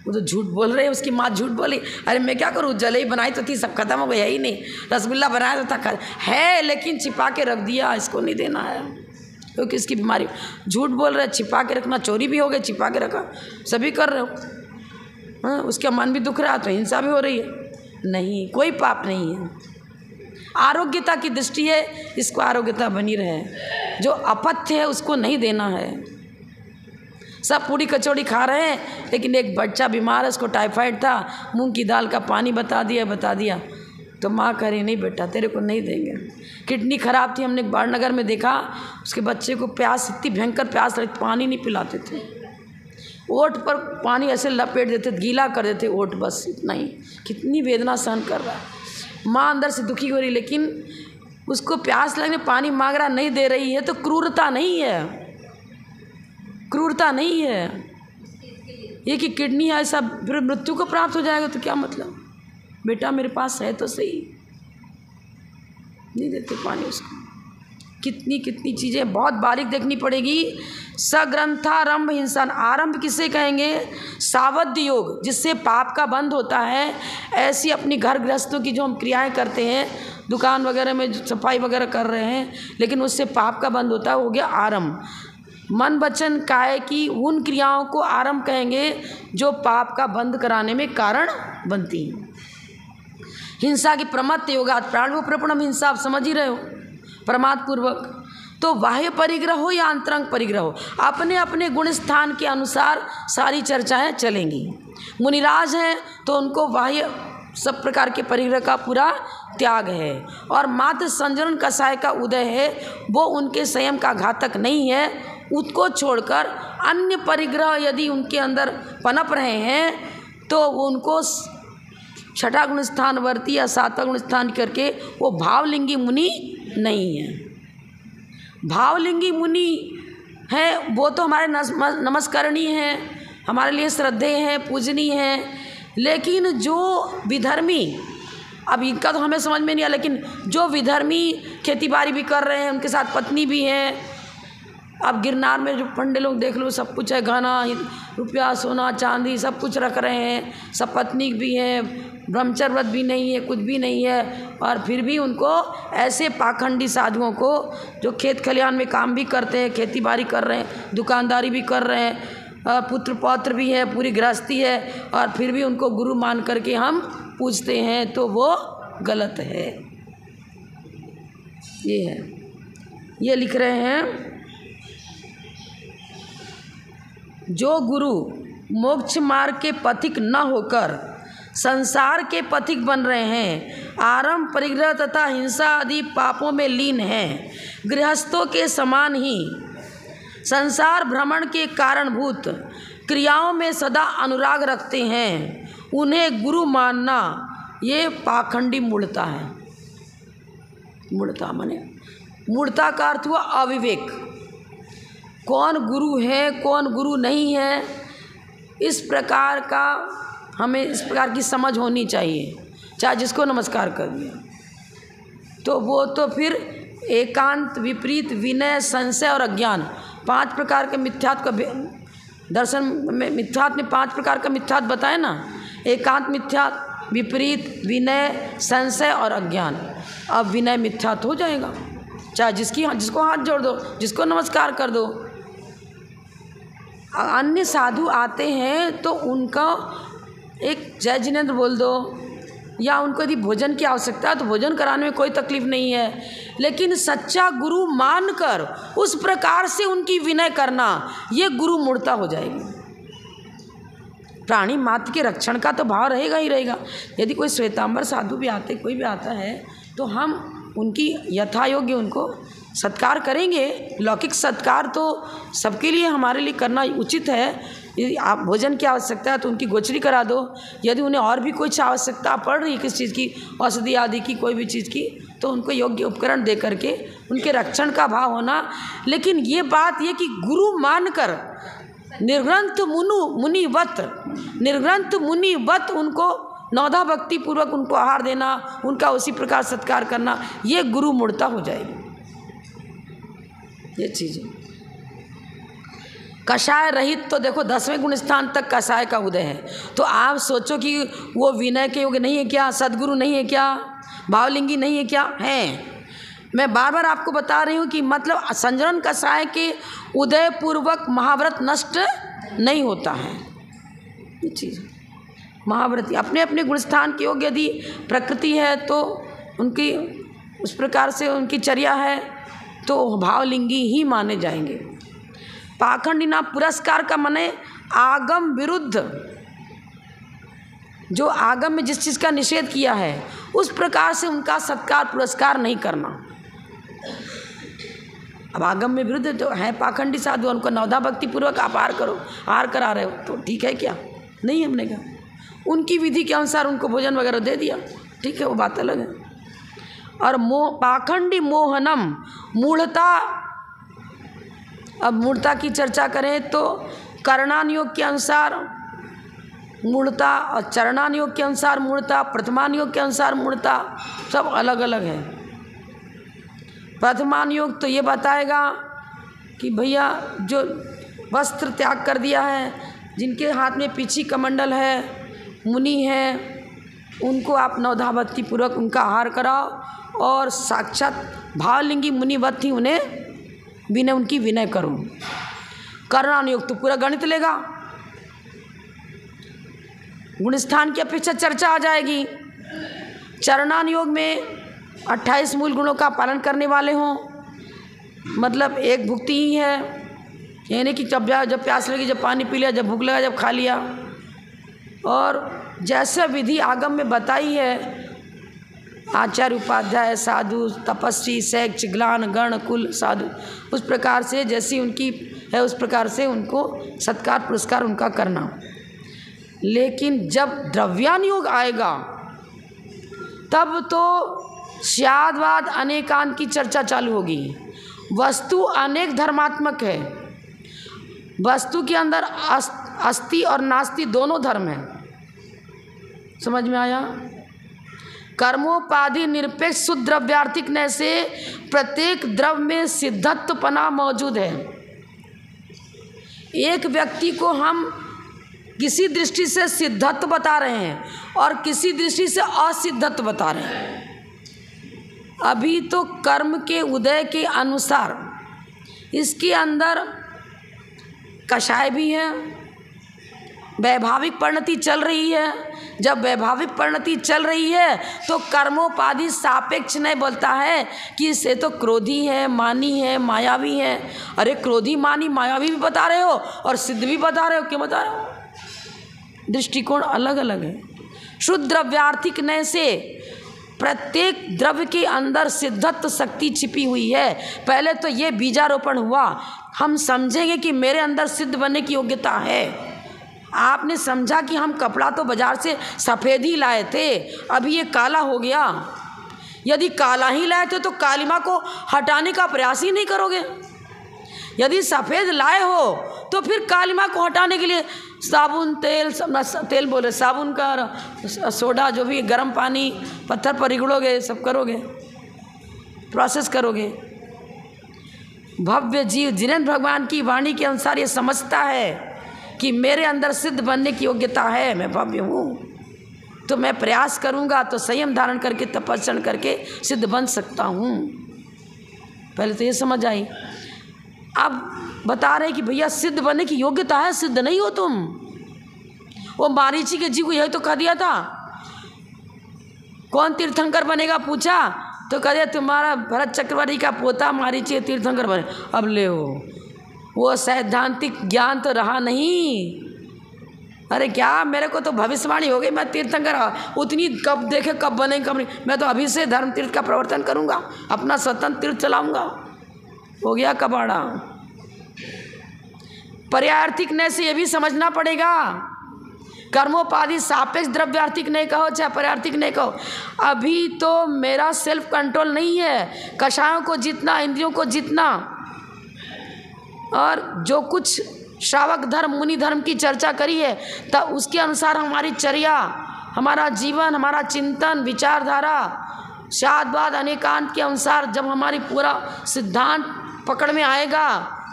वो तो झूठ बोल रहे हैं, उसकी माँ झूठ बोली, अरे मैं क्या करूँ, जलेबी बनाई तो थी, सब खत्म हो गया ही नहीं, रसगुल्ला बनाया तो था है, लेकिन छिपा के रख दिया, इसको नहीं देना है क्योंकि इसकी बीमारी। झूठ बोल रहे, छिपा के रखना, चोरी भी हो गई, छिपा के रखा, सभी कर रहे हो। हाँ, उसका मन भी दुख रहा तो हिंसा भी हो रही है। नहीं, कोई पाप नहीं है। आरोग्यता की दृष्टि है, इसको आरोग्यता बनी रहे। जो अपथ्य है उसको नहीं देना है। सब पूरी कचौड़ी खा रहे हैं, लेकिन एक बच्चा बीमार है, उसको टाइफाइड था, मूंग की दाल का पानी बता दिया तो माँ कह रही नहीं बेटा तेरे को नहीं देंगे। किडनी खराब थी, हमने बाड़नगर में देखा, उसके बच्चे को प्यास, इतनी भयंकर प्यास लगी, पानी नहीं पिलाते थे, ओठ पर पानी ऐसे लपेट देते, गीला कर देते ओठ, बस इतना ही। कितनी वेदना सहन कर रहा है, माँ अंदर से दुखी हो रही, लेकिन उसको प्यास लगने पानी मांग रहा, नहीं दे रही है तो क्रूरता नहीं है, क्रूरता नहीं है। ये कि किडनी है ऐसा फिर मृत्यु को प्राप्त हो जाएगा तो क्या मतलब। बेटा मेरे पास है तो सही, नहीं देते पानी उसको। कितनी कितनी चीज़ें बहुत बारीक देखनी पड़ेगी। सग्रंथारंभ हिंसा, आरंभ किसे कहेंगे, सावध योग, जिससे पाप का बंध होता है। ऐसी अपनी घर गृहस्थों की जो हम क्रियाएं करते हैं, दुकान वगैरह में सफाई वगैरह कर रहे हैं, लेकिन उससे पाप का बंध होता है, हो गया आरंभ। मन वचन काया की उन क्रियाओं को आरंभ कहेंगे जो पाप का बंध कराने में कारण बनती हैं। हिंसा की प्रमत्त योगात प्राणो प्रपणम हिंसा, आप समझ ही रहे हो, प्रमाद पूर्वक। तो बाह्य परिग्रह हो या अंतरंग परिग्रह हो, अपने अपने गुण स्थान के अनुसार सारी चर्चाएं चलेंगी। मुनिराज हैं तो उनको बाह्य सब प्रकार के परिग्रह का पूरा त्याग है, और मात्र संजरण कषाय का उदय है, वो उनके संयम का घातक नहीं है। उसको छोड़कर अन्य परिग्रह यदि उनके अंदर पनप रहे हैं तो उनको छठा गुण स्थान वर्ती या सातवां गुण स्थान करके वो भावलिंगी मुनि नहीं है। भावलिंगी मुनि है वो तो हमारे नमस्करणीय हैं, हमारे लिए श्रद्धेय हैं, पूजनीय हैं। लेकिन जो विधर्मी, अब इनका तो हमें समझ में नहीं आया, लेकिन जो विधर्मी खेती बाड़ी भी कर रहे हैं, उनके साथ पत्नी भी हैं। अब गिरनार में जो पंडे लोग देख लो, सब कुछ है, गहना रुपया सोना चांदी सब कुछ रख रहे हैं, सब पत्नी भी हैं, ब्रह्मचर्य व्रत भी नहीं है, कुछ भी नहीं है, और फिर भी उनको ऐसे पाखंडी साधुओं को जो खेत खलिहान में काम भी करते हैं, खेती बाड़ी कर रहे हैं, दुकानदारी भी कर रहे हैं, पुत्र पौत्र भी है, पूरी गृहस्थी है, और फिर भी उनको गुरु मान करके हम पूछते हैं, तो वो गलत है। ये है, ये लिख रहे हैं, जो गुरु मोक्ष मार्ग के पथिक न होकर संसार के पथिक बन रहे हैं, आरंभ परिग्रह तथा हिंसा आदि पापों में लीन हैं, गृहस्थों के समान ही संसार भ्रमण के कारणभूत क्रियाओं में सदा अनुराग रखते हैं, उन्हें गुरु मानना ये पाखंडी मूढ़ता है। मूढ़ता माने, मूढ़ता का अर्थ हुआ अविवेक। कौन गुरु है कौन गुरु नहीं है, इस प्रकार का हमें इस प्रकार की समझ होनी चाहिए। चाहे जिसको नमस्कार कर दिया तो वो तो फिर एकांत, विपरीत, विनय, संशय और अज्ञान, 5 प्रकार के मिथ्यात्व का दर्शन में, मिथ्यात्व में 5 प्रकार का मिथ्यात्व बताए ना, एकांत मिथ्यात्व, विपरीत, विनय, संशय और अज्ञान। अब विनय मिथ्यात्व हो जाएगा, चाहे जिसको हाथ जोड़ दो, जिसको नमस्कार कर दो। अन्य साधु आते हैं तो उनका एक जय जिनेंद्र बोल दो, या उनको यदि भोजन की आवश्यकता है तो भोजन कराने में कोई तकलीफ नहीं है, लेकिन सच्चा गुरु मानकर उस प्रकार से उनकी विनय करना, ये गुरु मूढ़ता हो जाएगी। प्राणी मात्र के रक्षण का तो भाव रहेगा ही रहेगा। यदि कोई श्वेतांबर साधु भी आते, कोई भी आता है, तो हम उनकी यथा योग्य उनको सत्कार करेंगे। लौकिक सत्कार तो सबके लिए, हमारे लिए करना उचित है। यदि आप भोजन की आवश्यकता है तो उनकी गोचरी करा दो, यदि उन्हें और भी कुछ आवश्यकता पड़ रही है किस चीज़ की, औषधि आदि की, कोई भी चीज़ की, तो उनको योग्य उपकरण दे करके उनके रक्षण का भाव होना। लेकिन ये बात ये कि गुरु मानकर निर्ग्रंथ मुनिवत उनको नौधा भक्ति पूर्वक उनको आहार देना, उनका उसी प्रकार सत्कार करना, ये गुरु मूढ़ता हो जाएगी। ये चीज़ें कषाय रहित, तो देखो 10वें गुण स्थान तक कषाय का उदय है। तो आप सोचो कि वो विनय के योग्य नहीं है क्या, सदगुरु नहीं है क्या, भावलिंगी नहीं है क्या? हैं। मैं बार बार आपको बता रही हूँ कि मतलब संजरण कषाय के उदय पूर्वक महाव्रत नष्ट नहीं होता है। ये चीज़ महाव्रती अपने अपने गुणस्थान के योग्य यदि प्रकृति है तो उनकी उस प्रकार से उनकी चर्या है तो भावलिंगी ही माने जाएंगे। पाखंडी ना पुरस्कार का माने आगम विरुद्ध, जो आगम में जिस चीज़ का निषेध किया है उस प्रकार से उनका सत्कार पुरस्कार नहीं करना। अब आगम में विरुद्ध तो है पाखंडी साधु, उनको नवधा भक्ति पूर्वक आप आहार करा रहे हो तो ठीक है क्या? नहीं, हमने कहा उनकी विधि के अनुसार उनको भोजन वगैरह दे दिया, ठीक है, वो बात अलग है। और पाखंडी मोहनम मूढ़ता, अब मूढ़ता की चर्चा करें तो करणान योग के अनुसार मूढ़ता और चरणान योग के अनुसार मूढ़ता, प्रथमान योग के अनुसार मूढ़ता, सब अलग अलग है। प्रथमान योग तो ये बताएगा कि भैया जो वस्त्र त्याग कर दिया है, जिनके हाथ में पीछी कमंडल है, मुनि है, उनको आप नवधा भक्ति पूर्वक उनका आहार कराओ और साक्षात भावलिंगी मुनिवत ही उन्हें विनय, उनकी विनय करो। कर्णानुयोग तो पूरा गणित लेगा, गुणस्थान की अपेक्षा चर्चा आ जाएगी। चरणानुयोग में 28 मूल गुणों का पालन करने वाले हों, मतलब एक भुक्ति ही है, यानी कि जब प्यास लगी जब पानी पी लिया, जब भूख लगा जब खा लिया। और जैसे विधि आगम में बताई है, आचार्य उपाध्याय साधु तपस्वी शैक्ष ग्लान गण कुल साधु, उस प्रकार से जैसी उनकी है उस प्रकार से उनको सत्कार पुरस्कार उनका करना। लेकिन जब द्रव्यानुयोग आएगा तब तो स्याद्वाद अनेकांत की चर्चा चालू होगी। वस्तु अनेक धर्मात्मक है, वस्तु के अंदर अस्ति और नास्ति दोनों धर्म हैं। समझ में आया? कर्मोपाधि निरपेक्ष शुद्ध द्रव्यार्थिक न्याय से प्रत्येक द्रव में सिद्धत्वपना मौजूद है। एक व्यक्ति को हम किसी दृष्टि से सिद्धत्व बता रहे हैं और किसी दृष्टि से असिद्धत्व बता रहे हैं। अभी तो कर्म के उदय के अनुसार इसके अंदर कषाय भी है, वैभाविक परिणति चल रही है। जब वैभाविक परिणति चल रही है तो कर्मोपाधि सापेक्ष नहीं बोलता है कि इसे तो क्रोधी है, मानी है, मायावी है। अरे क्रोधी मानी मायावी भी बता रहे हो और सिद्ध भी बता रहे हो, क्यों बता रहे हो? दृष्टिकोण अलग अलग है। शुद्ध द्रव्यार्थिक न्याय से प्रत्येक द्रव्य के अंदर सिद्धत्व शक्ति छिपी हुई है। पहले तो ये बीजारोपण हुआ, हम समझेंगे कि मेरे अंदर सिद्ध बनने की योग्यता है। आपने समझा कि हम कपड़ा तो बाजार से सफ़ेद ही लाए थे, अभी ये काला हो गया। यदि काला ही लाए थे तो कालिमा को हटाने का प्रयास ही नहीं करोगे। यदि सफ़ेद लाए हो तो फिर कालिमा को हटाने के लिए साबुन तेल बोले साबुन का सोडा जो भी गर्म पानी पत्थर पर रिगड़ोगे, सब करोगे, प्रोसेस करोगे। भव्य जीव जिनेंद्र भगवान की वाणी के अनुसार ये समझता है कि मेरे अंदर सिद्ध बनने की योग्यता है, मैं भव्य हूँ, तो मैं प्रयास करूँगा तो संयम धारण करके तपस्या करके सिद्ध बन सकता हूँ। पहले तो ये समझ आई। अब बता रहे कि भैया सिद्ध बनने की योग्यता है, सिद्ध नहीं हो तुम। वो मारीची के जी को यही तो कह दिया था। कौन तीर्थंकर बनेगा पूछा तो कह दिया तुम्हारा भरत चक्रवर्ती का पोता मारीची तीर्थंकर बने। अब ले वो सैद्धांतिक ज्ञान तो रहा नहीं। अरे क्या, मेरे को तो भविष्यवाणी हो गई, मैं तीर्थंकर उतनी कब देखे कब बने कब नहीं। मैं तो अभी से धर्म तीर्थ का प्रवर्तन करूँगा, अपना स्वतंत्र तीर्थ चलाऊँगा। हो गया कबाड़ा। पर्यार्थिक न्याय से ये भी समझना पड़ेगा, कर्मोपाधि सापेक्ष द्रव्यार्थिक नहीं कहो चाहे पर्यार्थिक नहीं कहो, अभी तो मेरा सेल्फ कंट्रोल नहीं है। कषायों को जितना, इंद्रियों को जितना, और जो कुछ श्रावक धर्म मुनि धर्म की चर्चा करी है तब उसके अनुसार हमारी चर्या, हमारा जीवन, हमारा चिंतन, विचारधारा स्याद्वाद अनेकांत के अनुसार जब हमारी पूरा सिद्धांत पकड़ में आएगा,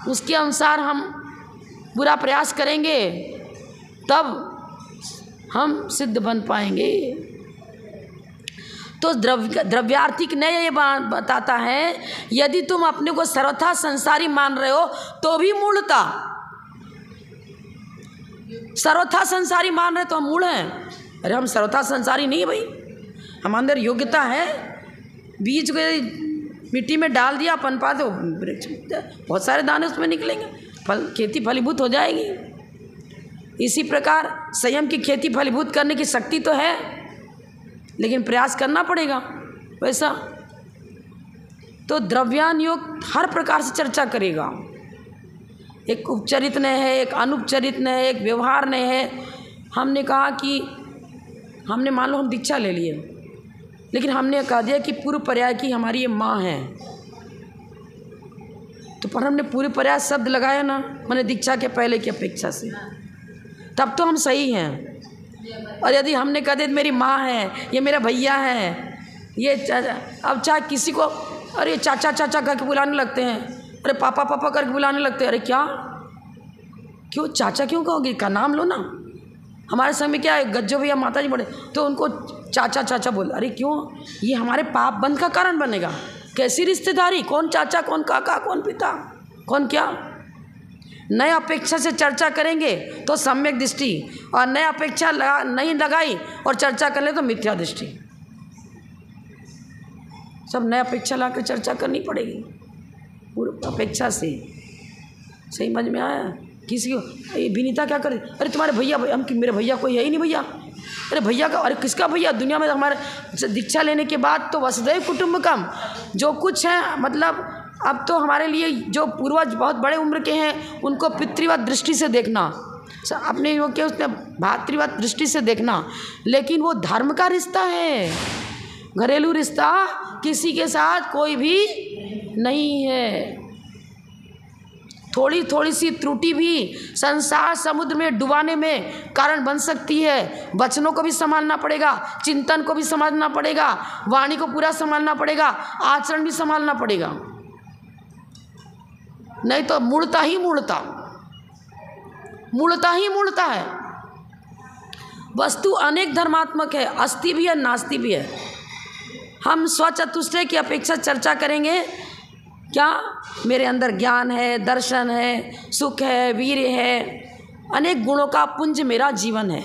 उसके अनुसार हम पूरा प्रयास करेंगे तब हम सिद्ध बन पाएंगे। तो द्रव्यार्थिक न्याय ये बताता है, यदि तुम अपने को सर्वथा संसारी मान रहे हो तो भी मूढ़ता। सर्वथा संसारी मान रहे तो हम मूढ़ हैं। अरे हम सर्वथा संसारी नहीं है भाई, हमारे अंदर योग्यता है। बीज को मिट्टी में डाल दिया, पनपा दो, बहुत सारे दाने उसमें निकलेंगे, खेती फलीभूत हो जाएगी। इसी प्रकार संयम की खेती फलीभूत करने की शक्ति तो है, लेकिन प्रयास करना पड़ेगा वैसा। तो द्रव्यानुयोग हर प्रकार से चर्चा करेगा। एक उपचरित न्याय है, एक अनुपचरित न्याय है, एक व्यवहार न्याय है। हमने कहा कि हमने मान लो हम दीक्षा ले लिए, लेकिन हमने कह दिया कि पूर्व पर्याय की हमारी ये माँ है, तो पर हमने पूर्व पर्याय शब्द लगाया ना, मैंने दीक्षा के पहले की अपेक्षा से, तब तो हम सही हैं। और यदि हमने कह दिया मेरी माँ है, ये मेरा भैया है, ये अब चाहे किसी को अरे चाचा चाचा करके बुलाने लगते हैं, अरे पापा पापा करके बुलाने लगते हैं। अरे क्या, क्यों चाचा क्यों कहोगे, का नाम लो ना। हमारे समय क्या है, गज्जो भैया माता जी बड़े तो उनको चाचा चाचा बोल, अरे क्यों, ये हमारे पाप बंद का कारण बनेगा। कैसी रिश्तेदारी, कौन चाचा कौन काका कौन पिता कौन क्या। नए अपेक्षा से चर्चा करेंगे तो सम्यक दृष्टि, और नए अपेक्षा नहीं लगाई और चर्चा कर ले तो मिथ्या दृष्टि। सब नए अपेक्षा ला कर चर्चा करनी पड़ेगी पूर्व अपेक्षा से। सही समझ में आया? किसी को विनीता क्या करे, अरे तुम्हारे भैया, हम मेरे भैया कोई है ही नहीं भैया, अरे भैया का, अरे किसका भैया, दुनिया में हमारे दीक्षा लेने के बाद तो वसुधैव कुटुंबकम जो कुछ है, मतलब अब तो हमारे लिए जो पूर्वज बहुत बड़े उम्र के हैं उनको पितृवत दृष्टि से देखना, अपने योग के उसने भातृवत दृष्टि से देखना, लेकिन वो धर्म का रिश्ता है, घरेलू रिश्ता किसी के साथ कोई भी नहीं है। थोड़ी थोड़ी सी त्रुटि भी संसार समुद्र में डुबाने में कारण बन सकती है। वचनों को भी संभालना पड़ेगा, चिंतन को भी संभालना पड़ेगा, वाणी को पूरा संभालना पड़ेगा, आचरण भी संभालना पड़ेगा, नहीं तो मुड़ता ही मुड़ता है। वस्तु अनेक धर्मात्मक है, अस्ति भी है, नास्ति भी है। हम स्वचतुष्टय की अपेक्षा चर्चा करेंगे। क्या मेरे अंदर ज्ञान है, दर्शन है, सुख है, वीर्य है, अनेक गुणों का पुंज मेरा जीवन है,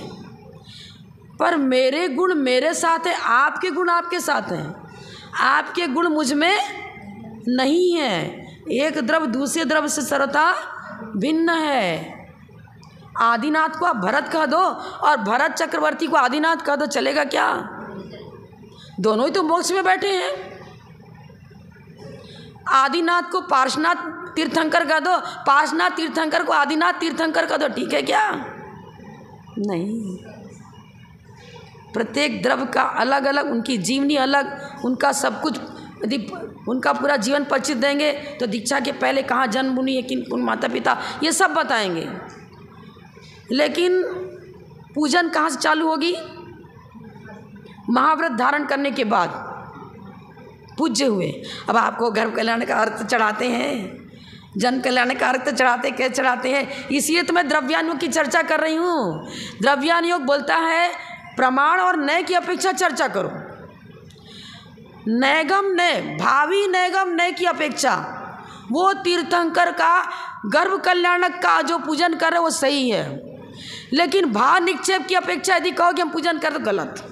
पर मेरे गुण मेरे साथ है, आपके गुण आपके साथ हैं, आपके गुण मुझ में नहीं है। एक द्रव्य दूसरे द्रव्य से सर्वथा भिन्न है। आदिनाथ को आप भरत कह दो और भरत चक्रवर्ती को आदिनाथ कह दो, चलेगा क्या? दोनों ही तो मोक्ष में बैठे हैं। आदिनाथ को पार्श्वनाथ तीर्थंकर कह दो, पार्श्वनाथ तीर्थंकर को आदिनाथ तीर्थंकर कह दो, ठीक है क्या? नहीं। प्रत्येक द्रव्य का अलग अलग, उनकी जीवनी अलग, उनका सब कुछ, यदि उनका पूरा जीवन परिचित देंगे तो दीक्षा के पहले कहाँ जन्म हुई है, किन माता पिता, ये सब बताएंगे। लेकिन पूजन कहाँ से चालू होगी? महाव्रत धारण करने के बाद पूज्य हुए। अब आपको गर्भ कल्याण का अर्थ चढ़ाते हैं, जन कल्याण का अर्थ चढ़ाते, कैसे चढ़ाते हैं? इसलिए तो मैं द्रव्यान योग की चर्चा कर रही हूँ। द्रव्यान योग बोलता है प्रमाण और नय की अपेक्षा चर्चा करो। नैगम नय, भावी नैगम नय की अपेक्षा, वो तीर्थंकर का गर्भ कल्याणक का जो पूजन कर रहे वो सही है, लेकिन भाव निक्षेप की अपेक्षा यदि कहो कि हम पूजन कर तो गलत।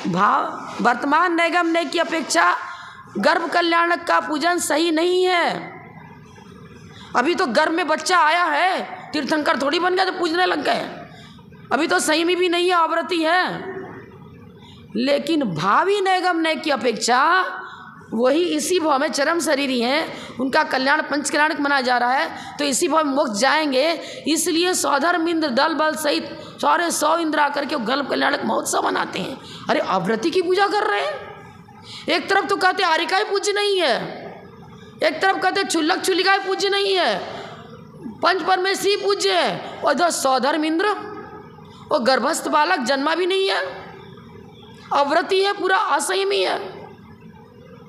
भाव वर्तमान नैगम नय की अपेक्षा गर्भ कल्याणक का पूजन सही नहीं है। अभी तो गर्भ में बच्चा आया है, तीर्थंकर थोड़ी बन गया तो पूजने लग गए। अभी तो संयमी भी नहीं है, अव्रती है। लेकिन भावी नैगम नय की अपेक्षा वही इसी भाव में चरम शरीरी हैं, उनका कल्याण पंच कल्याणक मनाया जा रहा है, तो इसी भाव में मोक्ष जाएंगे। इसलिए सौधर्म इंद्र दल बल सहित सारे 100 इंद्र आकर के गर्भ कल्याणक महोत्सव मनाते हैं। अरे अव्रती की पूजा कर रहे हैं। एक तरफ तो कहते आरिका ही पूज्य नहीं है, एक तरफ कहते क्षुल्लक क्षुलिका ही पूज्य नहीं है, पंच परमेश्वरी पूज्य है, और इधर सौधर्म इंद्र और गर्भस्थ बालक जन्मा भी नहीं है, अव्रती है, पूरा असंयमी है,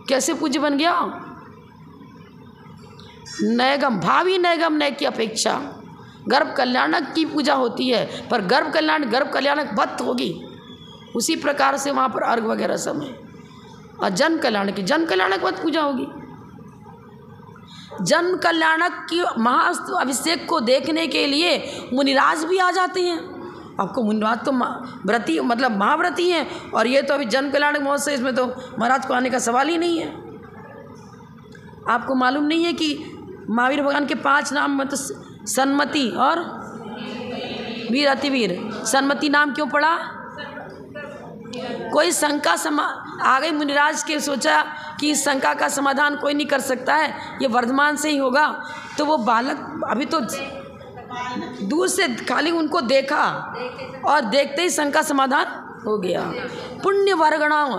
कैसे पूज्य बन गया? नैगम, भावी नैगम नय की अपेक्षा गर्भ कल्याणक की पूजा होती है, पर गर्भ कल्याणक भक्त होगी, उसी प्रकार से वहाँ पर अर्घ वगैरह सब है। और जन्म कल्याणक भक्त पूजा होगी। जन्म कल्याणक की महाअभिषेक को देखने के लिए मुनिराज भी आ जाते हैं। आपको मुनिराज तो व्रती, मतलब महाव्रती हैं, और ये तो अभी जन्म कल्याणक महोत्सव, इसमें तो महाराज को आने का सवाल ही नहीं है। आपको मालूम नहीं है कि महावीर भगवान के 5 नाम में तो सन्मति और वीर अतिवीर, सन्मति नाम क्यों पड़ा? कोई शंका आ गई मुनिराज के, सोचा कि इस शंका का समाधान कोई नहीं कर सकता है, ये वर्धमान से ही होगा, तो वो बालक अभी तो दूर से खाली उनको देखा और देखते ही शंका समाधान हो गया। पुण्य वर्गणाओं,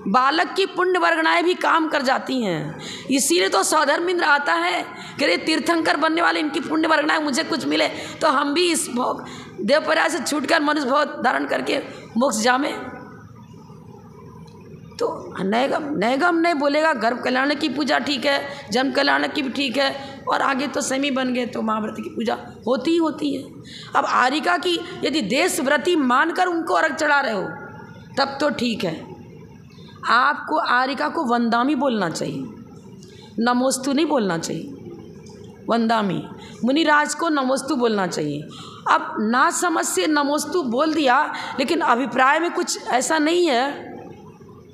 बालक की पुण्य वर्गणाएं भी काम कर जाती हैं। इसीलिए तो सौधर्म इंद्र आता है कि अरे तीर्थंकर बनने वाले इनकी पुण्य वर्गणाएं मुझे कुछ मिले तो हम भी इस देवपर्याय से छूटकर मनुष्य भाव धारण करके मोक्ष जामे। तो नैगम नहीं बोलेगा, गर्भ कल्याण की पूजा ठीक है, जन्म कल्याण की भी ठीक है, और आगे तो सेमी बन गए तो महाव्रत की पूजा होती ही होती है। अब आरिका की यदि देशव्रती मानकर उनको अर्घ चढ़ा रहे हो तब तो ठीक है। आपको आरिका को वंदामी बोलना चाहिए, नमोस्तु नहीं बोलना चाहिए। वंदामि। मुनिराज को नमोस्तु बोलना चाहिए। अब ना समझ से नमोस्तु बोल दिया, लेकिन अभिप्राय में कुछ ऐसा नहीं है,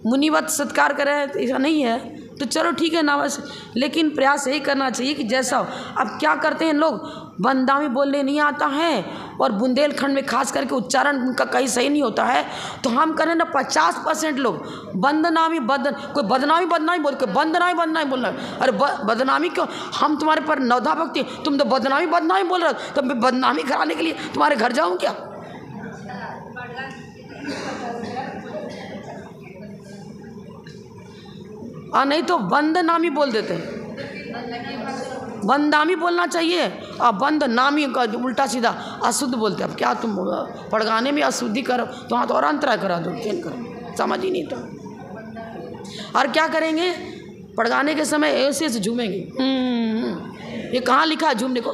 मुनिवत सत्कार करें ऐसा नहीं है, तो चलो ठीक है नमस्ते, लेकिन प्रयास यही करना चाहिए कि जैसा हो। अब क्या करते हैं लोग, वंदामि बोलने नहीं आता है और बुंदेलखंड में खास करके उच्चारण उनका कहीं सही नहीं होता है, तो हम करें ना 50% लोग बंदनामी कोई बदनामी बोल, कोई बंदनामी बोल रहा है। अरे बदनामी क्यों, हम तुम्हारे पर नवधा भक्ति, तुम तो बदनामी बोल रहे हो, तो मैं बदनामी कराने के लिए तुम्हारे घर जाऊँ क्या? नहीं तो बंदनामी बोल देते हैं, बंदामी बोलना चाहिए और बंद नामी का उल्टा सीधा अशुद्ध बोलते। अब क्या तुम पड़गाने में अशुद्धि करो तो हाँ तो और अंतराय करा दो, क्या करो, समझ ही नहीं तो। और क्या करेंगे, पड़गाने के समय ऐसे ऐसे झूमेंगे। ये कहाँ लिखा है झूमने को?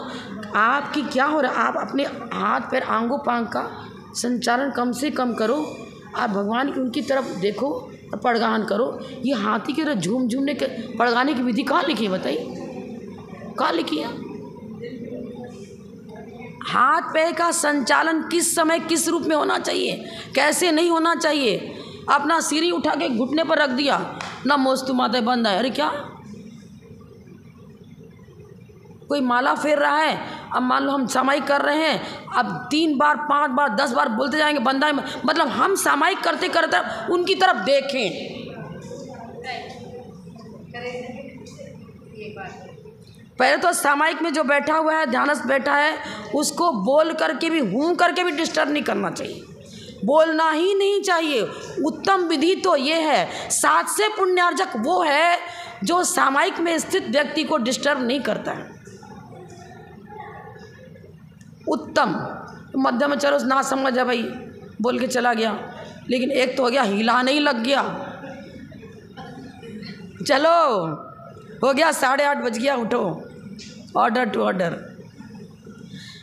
आपकी क्या हो रहा है, आप अपने हाथ पैर आंगों पांग का संचालन कम से कम करो, आप भगवान की उनकी तरफ देखो, पड़गान करो। ये हाथी की तरह झूमने के पड़गाने की विधि कहाँ लिखी है बताइए, कहाँ लिखी है? हाथ पैर का संचालन किस समय किस रूप में होना चाहिए, कैसे नहीं होना चाहिए। अपना सिर ही उठा के घुटने पर रख दिया, नमोस्तु माते बंद है। अरे क्या, कोई माला फेर रहा है, अब मान लो हम सामायिक कर रहे हैं, अब 3 बार 5 बार 10 बार बोलते जाएंगे बंदा, मतलब हम सामायिक करते करते उनकी तरफ देखें। पहले तो सामायिक में जो बैठा हुआ है, ध्यानस्थ बैठा है, उसको बोल करके भी हूँ करके भी डिस्टर्ब नहीं करना चाहिए, बोलना ही नहीं चाहिए। उत्तम विधि तो ये है, 7 से पुण्यार्जक वो है जो सामायिक में स्थित व्यक्ति को डिस्टर्ब नहीं करता है, उत्तम। मध्य में चलो ना समझ है भाई, बोल के चला गया, लेकिन एक तो हो गया हिलाने ही लग गया, चलो हो गया 8:30 बज गया, उठो, ऑर्डर टू ऑर्डर।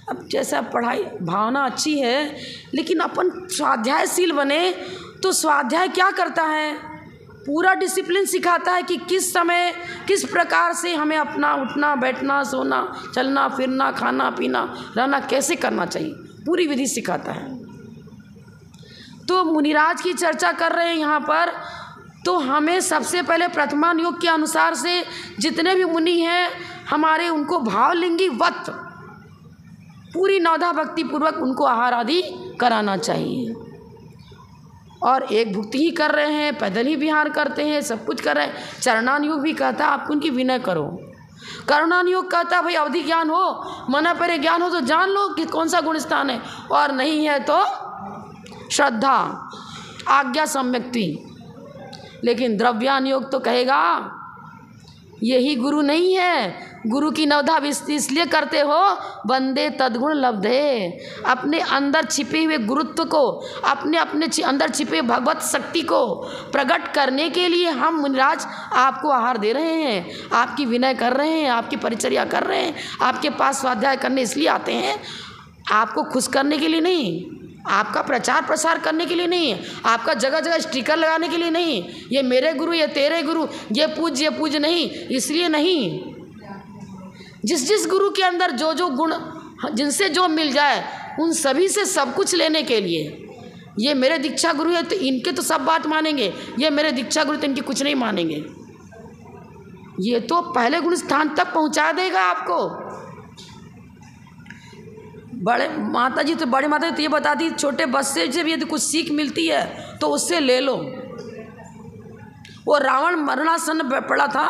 अब जैसा पढ़ाई भावना अच्छी है, लेकिन अपन स्वाध्यायशील बने तो स्वाध्याय क्या करता है, पूरा डिसिप्लिन सिखाता है कि किस समय किस प्रकार से हमें अपना उठना बैठना सोना चलना फिरना खाना पीना रहना कैसे करना चाहिए, पूरी विधि सिखाता है। तो मुनिराज की चर्चा कर रहे हैं यहाँ पर, तो हमें सबसे पहले प्रथमान योग के अनुसार से जितने भी मुनि हैं हमारे, उनको भावलिंगी वत पूरी नवधा भक्ति पूर्वक उनको आहार आदि कराना चाहिए। और एक भुक्ति ही कर रहे हैं, पैदल ही विहार करते हैं, सब कुछ कर रहे हैं। चरणान योग भी कहता है आप उनकी विनय करो। करुणान योग कहता है भाई अवधि ज्ञान हो, मना परे ज्ञान हो तो जान लो कि कौन सा गुण स्थान है, और नहीं है तो श्रद्धा आज्ञा सम्यक्ति। लेकिन द्रव्यान योग तो कहेगा यही गुरु नहीं है, गुरु की नवधा इसलिए करते हो बंदे तद्गुण लब्धे, अपने अंदर छिपे हुए गुरुत्व को, अपने अंदर छिपे भगवत शक्ति को प्रकट करने के लिए हम मुनिराज आपको आहार दे रहे हैं, आपकी विनय कर रहे हैं, आपकी परिचर्या कर रहे हैं, आपके पास स्वाध्याय करने इसलिए आते हैं, आपको खुश करने के लिए नहीं, आपका प्रचार प्रसार करने के लिए नहीं है, आपका जगह जगह स्टिकर लगाने के लिए नहीं, ये मेरे गुरु ये तेरे गुरु, ये पूज नहीं, इसलिए नहीं। जिस जिस गुरु के अंदर जो जो गुण, जिनसे जो मिल जाए उन सभी से सब कुछ लेने के लिए। ये मेरे दीक्षा गुरु है तो इनके तो सब बात मानेंगे, ये मेरे दीक्षा गुरु तो इनकी कुछ नहीं मानेंगे। ये तो पहले गुण स्थान तक पहुंचा देगा आपको। बड़े माता जी तो ये बताती, छोटे बच्चे से भी यदि कुछ सीख मिलती है तो उससे ले लो। वो रावण मरणासन पड़ा था,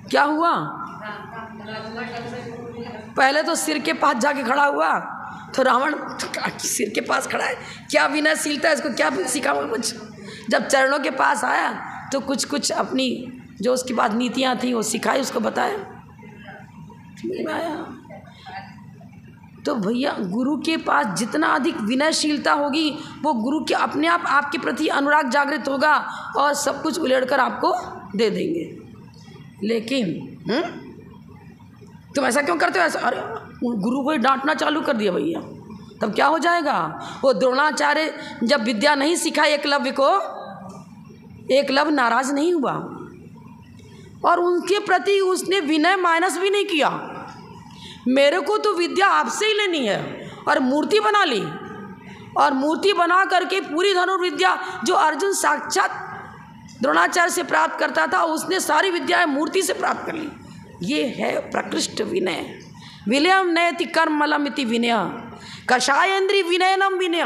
क्या हुआ, पहले तो सिर के पास जाके खड़ा हुआ, तो रावण सिर के पास खड़ा है, क्या विनयशीलता है, इसको क्या सिखाऊं कुछ। जब चरणों के पास आया तो कुछ अपनी जो उसकी बात नीतियाँ थी वो सिखाई, उसको बताया, आया। तो भैया गुरु के पास जितना अधिक विनयशीलता होगी, वो गुरु के अपने आप आपके प्रति अनुराग जागृत होगा और सब कुछ उलेड़ कर आपको दे देंगे। लेकिन तुम ऐसा क्यों करते हो, ऐसा, अरे गुरु को डांटना चालू कर दिया भैया, तब क्या हो जाएगा। वो द्रोणाचार्य जब विद्या नहीं सिखाई एकलव्य को, एकलव्य नाराज नहीं हुआ, और उनके प्रति उसने विनय माइनस भी नहीं किया। मेरे को तो विद्या आपसे ही लेनी है, और मूर्ति बना ली, और मूर्ति बना करके पूरी धनुर्विद्या जो अर्जुन साक्षात द्रोणाचार्य से प्राप्त करता था, उसने सारी विद्याएं मूर्ति से प्राप्त कर ली। ये है प्रकृष्ट विनय। विनयम नयति कर्मलमिति विनय, कषायेन्द्रिय विनयनम विनय।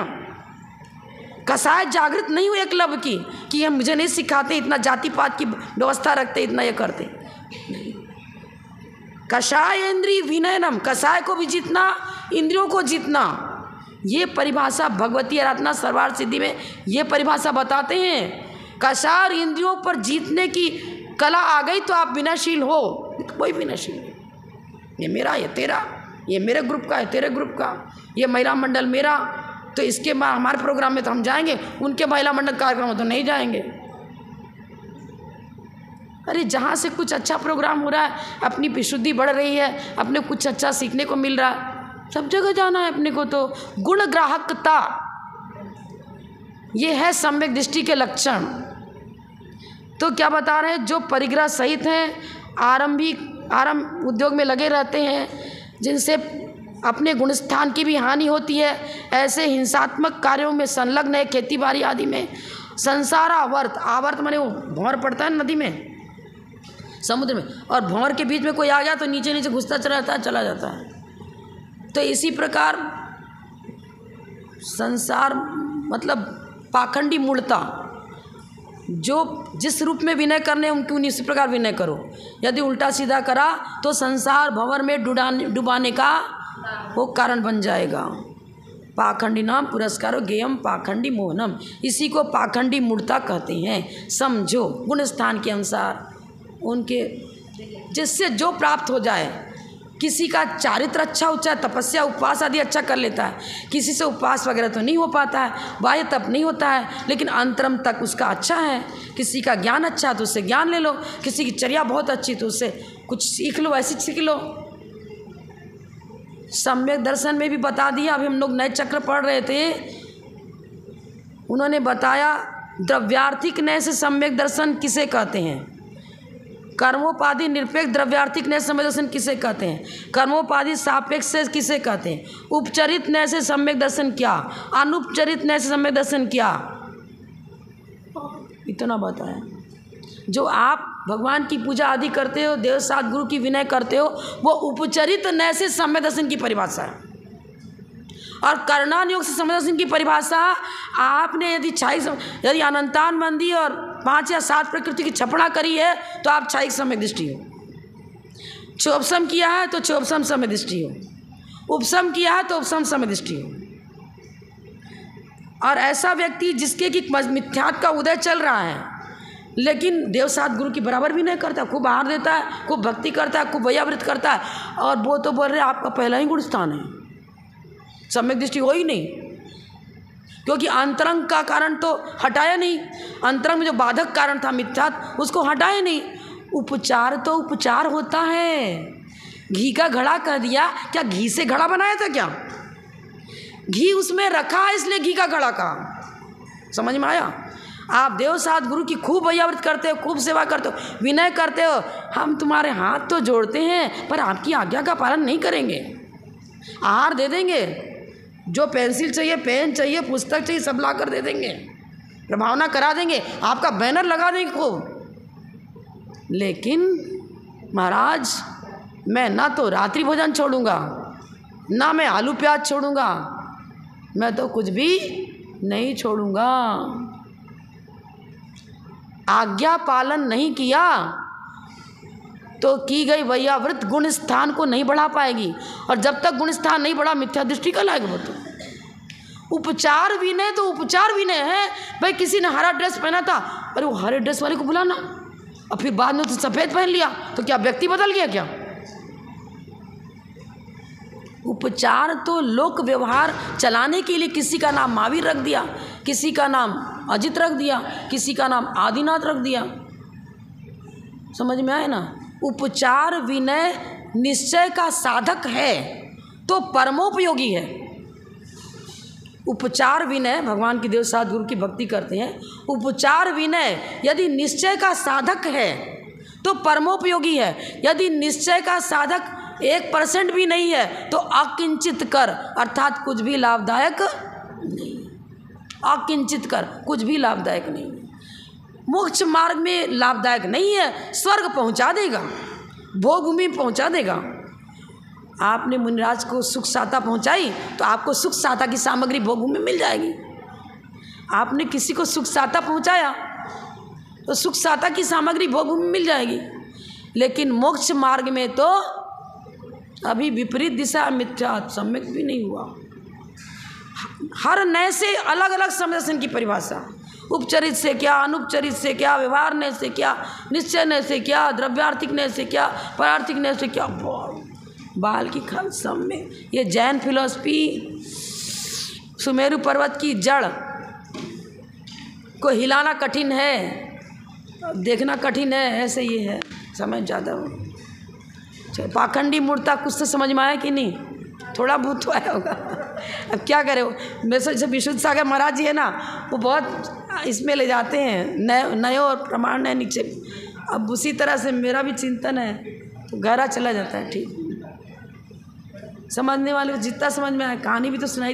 कसाय जागृत नहीं हुई एकलव्य की कि हम मुझे नहीं सिखाते, इतना जाति पात की व्यवस्था रखते, इतना ये करते। कषायेन्द्रिय विनयनम, कसाय को भी जीतना, इंद्रियों को जीतना। ये परिभाषा भगवती आराधना सर्वार्थ सिद्धि में ये परिभाषा बताते हैं। कषाय और इंद्रियों पर जीतने की कला आ गई तो आप विनयशील हो। कोई विनयशील नहीं, ये मेरा, ये तेरा, ये मेरे ग्रुप का है, तेरे ग्रुप का, ये महिला मंडल मेरा, तो इसके हमारे प्रोग्राम में तो हम जाएंगे, उनके महिला मंडल कार्यक्रम में तो नहीं जाएंगे। अरे जहाँ से कुछ अच्छा प्रोग्राम हो रहा है, अपनी विशुद्धि बढ़ रही है, अपने कुछ अच्छा सीखने को मिल रहा है, सब जगह जाना है अपने को। तो गुण ग्राहकता ये है सम्यक दृष्टि के लक्षण। तो क्या बता रहे हैं, जो परिग्रह सहित हैं, आरंभ उद्योग में लगे रहते हैं, जिनसे अपने गुणस्थान की भी हानि होती है, ऐसे हिंसात्मक कार्यों में संलग्न है, खेती बाड़ी आदि में, संसार आवर्त, आवर्त माने वो भंवर पड़ता है नदी में, समुद्र में, और भंवर के बीच में कोई आ गया तो नीचे नीचे घुसता चला जाता है। तो इसी प्रकार संसार मतलब पाखंडी मूढ़ता, जो जिस रूप में विनय करने उनकी इसी प्रकार विनय करो। यदि उल्टा सीधा करा तो संसार भंवर में डुबाने का वो कारण बन जाएगा। पाखंडी नाम पुरस्कारो गेयम पाखंडी मोहनम, इसी को पाखंडी मूढ़ता कहते हैं। समझो गुणस्थान के अनुसार उनके जिससे जो प्राप्त हो जाए। किसी का चारित्र अच्छा हो, चाहे तपस्या उपवास आदि अच्छा कर लेता है, किसी से उपवास वगैरह तो नहीं हो पाता है, बाह्य तप नहीं होता है, लेकिन अंतरम तक उसका अच्छा है। किसी का ज्ञान अच्छा है तो उससे ज्ञान ले लो, किसी की चर्या बहुत अच्छी तो उससे कुछ सीख लो, ऐसी सीख लो। सम्यक दर्शन में भी बता दिया। अभी हम लोग नए चक्र पढ़ रहे थे, उन्होंने बताया द्रव्यार्थिक न्याय से सम्यक दर्शन किसे कहते हैं, कर्मोपाधि निरपेक्ष द्रव्यार्थिक न्याय से सम्यक दर्शन किसे कहते हैं, कर्मोपाधि सापेक्ष से किसे कहते हैं, उपचरित न्याय से सम्यक दर्शन क्या, अनुपचरित न्याय से सम्यक दर्शन क्या, इतना बताया। जो आप भगवान की पूजा आदि करते हो, देव सात गुरु की विनय करते हो, वो उपचरित न्याय से सम्यक दर्शन की परिभाषा है। और कर्णान योग से सम्यक दर्शन की परिभाषा आपने यदि अनंतान बंदी और 5 या 7 प्रकृति की छपड़ा करी है तो आप क्षायिक सम्यक दृष्टि हो, चोपसम किया है तो चोपसम सम्यक दृष्टि हो, उपसम किया है तो उपसम सम्यक दृष्टि हो। और ऐसा व्यक्ति जिसके कि मिथ्यात्व का उदय चल रहा है, लेकिन देव सात गुरु की बराबर भी नहीं करता, खूब आहार देता है, खूब भक्ति करता है, खूब वैयावृत करता है, और वो तो बोल रहे आपका पहला ही गुण स्थान है, सम्यक दृष्टि हो ही नहीं। क्योंकि अंतरंग का कारण तो हटाया नहीं, अंतरंग में जो बाधक कारण था मिथ्यात्व उसको हटाया नहीं। उपचार तो उपचार होता है। घी का घड़ा कर दिया, क्या घी से घड़ा बनाया था क्या? घी उसमें रखा है इसलिए घी का घड़ा कहा। समझ में आया? आप देव सात गुरु की खूब वैयावृत करते हो, खूब सेवा करते हो, विनय करते हो, हम तुम्हारे हाथ तो जोड़ते हैं पर आपकी आज्ञा का पालन नहीं करेंगे। आहार दे देंगे, जो पेंसिल चाहिए, पेन चाहिए, पुस्तक चाहिए, सब ला कर दे देंगे, प्रभावना करा देंगे, आपका बैनर लगा देंगे खूब। लेकिन महाराज मैं ना तो रात्रि भोजन छोड़ूंगा, ना मैं आलू प्याज छोड़ूंगा, मैं तो कुछ भी नहीं छोड़ूंगा। आज्ञा पालन नहीं किया तो की गई वैयावृत गुण स्थान को नहीं बढ़ा पाएगी, और जब तक गुण स्थान नहीं बढ़ा मिथ्या दृष्टि का लाएगा वो। तो उपचार विनय तो उपचार विनय है। भाई किसी ने हरा ड्रेस पहना था, अरे वो हरे ड्रेस वाले को बुलाना, और फिर बाद में तो सफ़ेद पहन लिया, तो क्या व्यक्ति बदल गया क्या? उपचार तो लोक व्यवहार चलाने के लिए किसी का नाम महावीर रख दिया, किसी का नाम अजित रख दिया, किसी का नाम आदिनाथ रख दिया। समझ में आए ना? उपचार विनय निश्चय का साधक है तो परमोपयोगी है। उपचार विनय, भगवान की देव सात गुरु की भक्ति करते हैं, उपचार विनय यदि निश्चय का साधक है तो परमोपयोगी है। यदि निश्चय का साधक 1% भी नहीं है तो अकिंचित कर अर्थात कुछ भी लाभदायक नहीं। अकिंचित कर कुछ भी लाभदायक नहीं। मोक्ष मार्ग में लाभदायक नहीं है, स्वर्ग पहुंचा देगा, भोगभूमि पहुंचा देगा। आपने मुनिराज को सुख साता पहुंचाई तो आपको सुख साता की सामग्री भोगभूमि मिल जाएगी। आपने किसी को सुख साता पहुंचाया तो सुख साता की सामग्री भोगभूमि मिल जाएगी। लेकिन मोक्ष मार्ग में तो अभी विपरीत दिशा मिथ्या सम्यक भी नहीं हुआ। हर नए से अलग अलग समदर्शन की परिभाषा, उपचरित से क्या, अनुपचरित से क्या, व्यवहार नय से क्या, निश्चय नय से क्या, द्रव्यार्थिक नय से क्या, परार्थिक नय से क्या, बाल की खाल सब में। ये जैन फिलॉसफी सुमेरु पर्वत की जड़ को हिलाना कठिन है, देखना कठिन है, ऐसे ये है। समझ ज़्यादा हो पाखंडी मूर्ता कुछ तो समझ में आया कि नहीं? थोड़ा बहुत तो आया होगा। अब क्या करें, वैसे जब विशुद्ध सागर महाराज जी है ना, वो बहुत इसमें ले जाते हैं नए और प्रमाण है नीचे। अब उसी तरह से मेरा भी चिंतन है तो गहरा चला जाता है। ठीक, समझने वाले को जितना समझ में आया, कहानी भी तो सुनाई थी।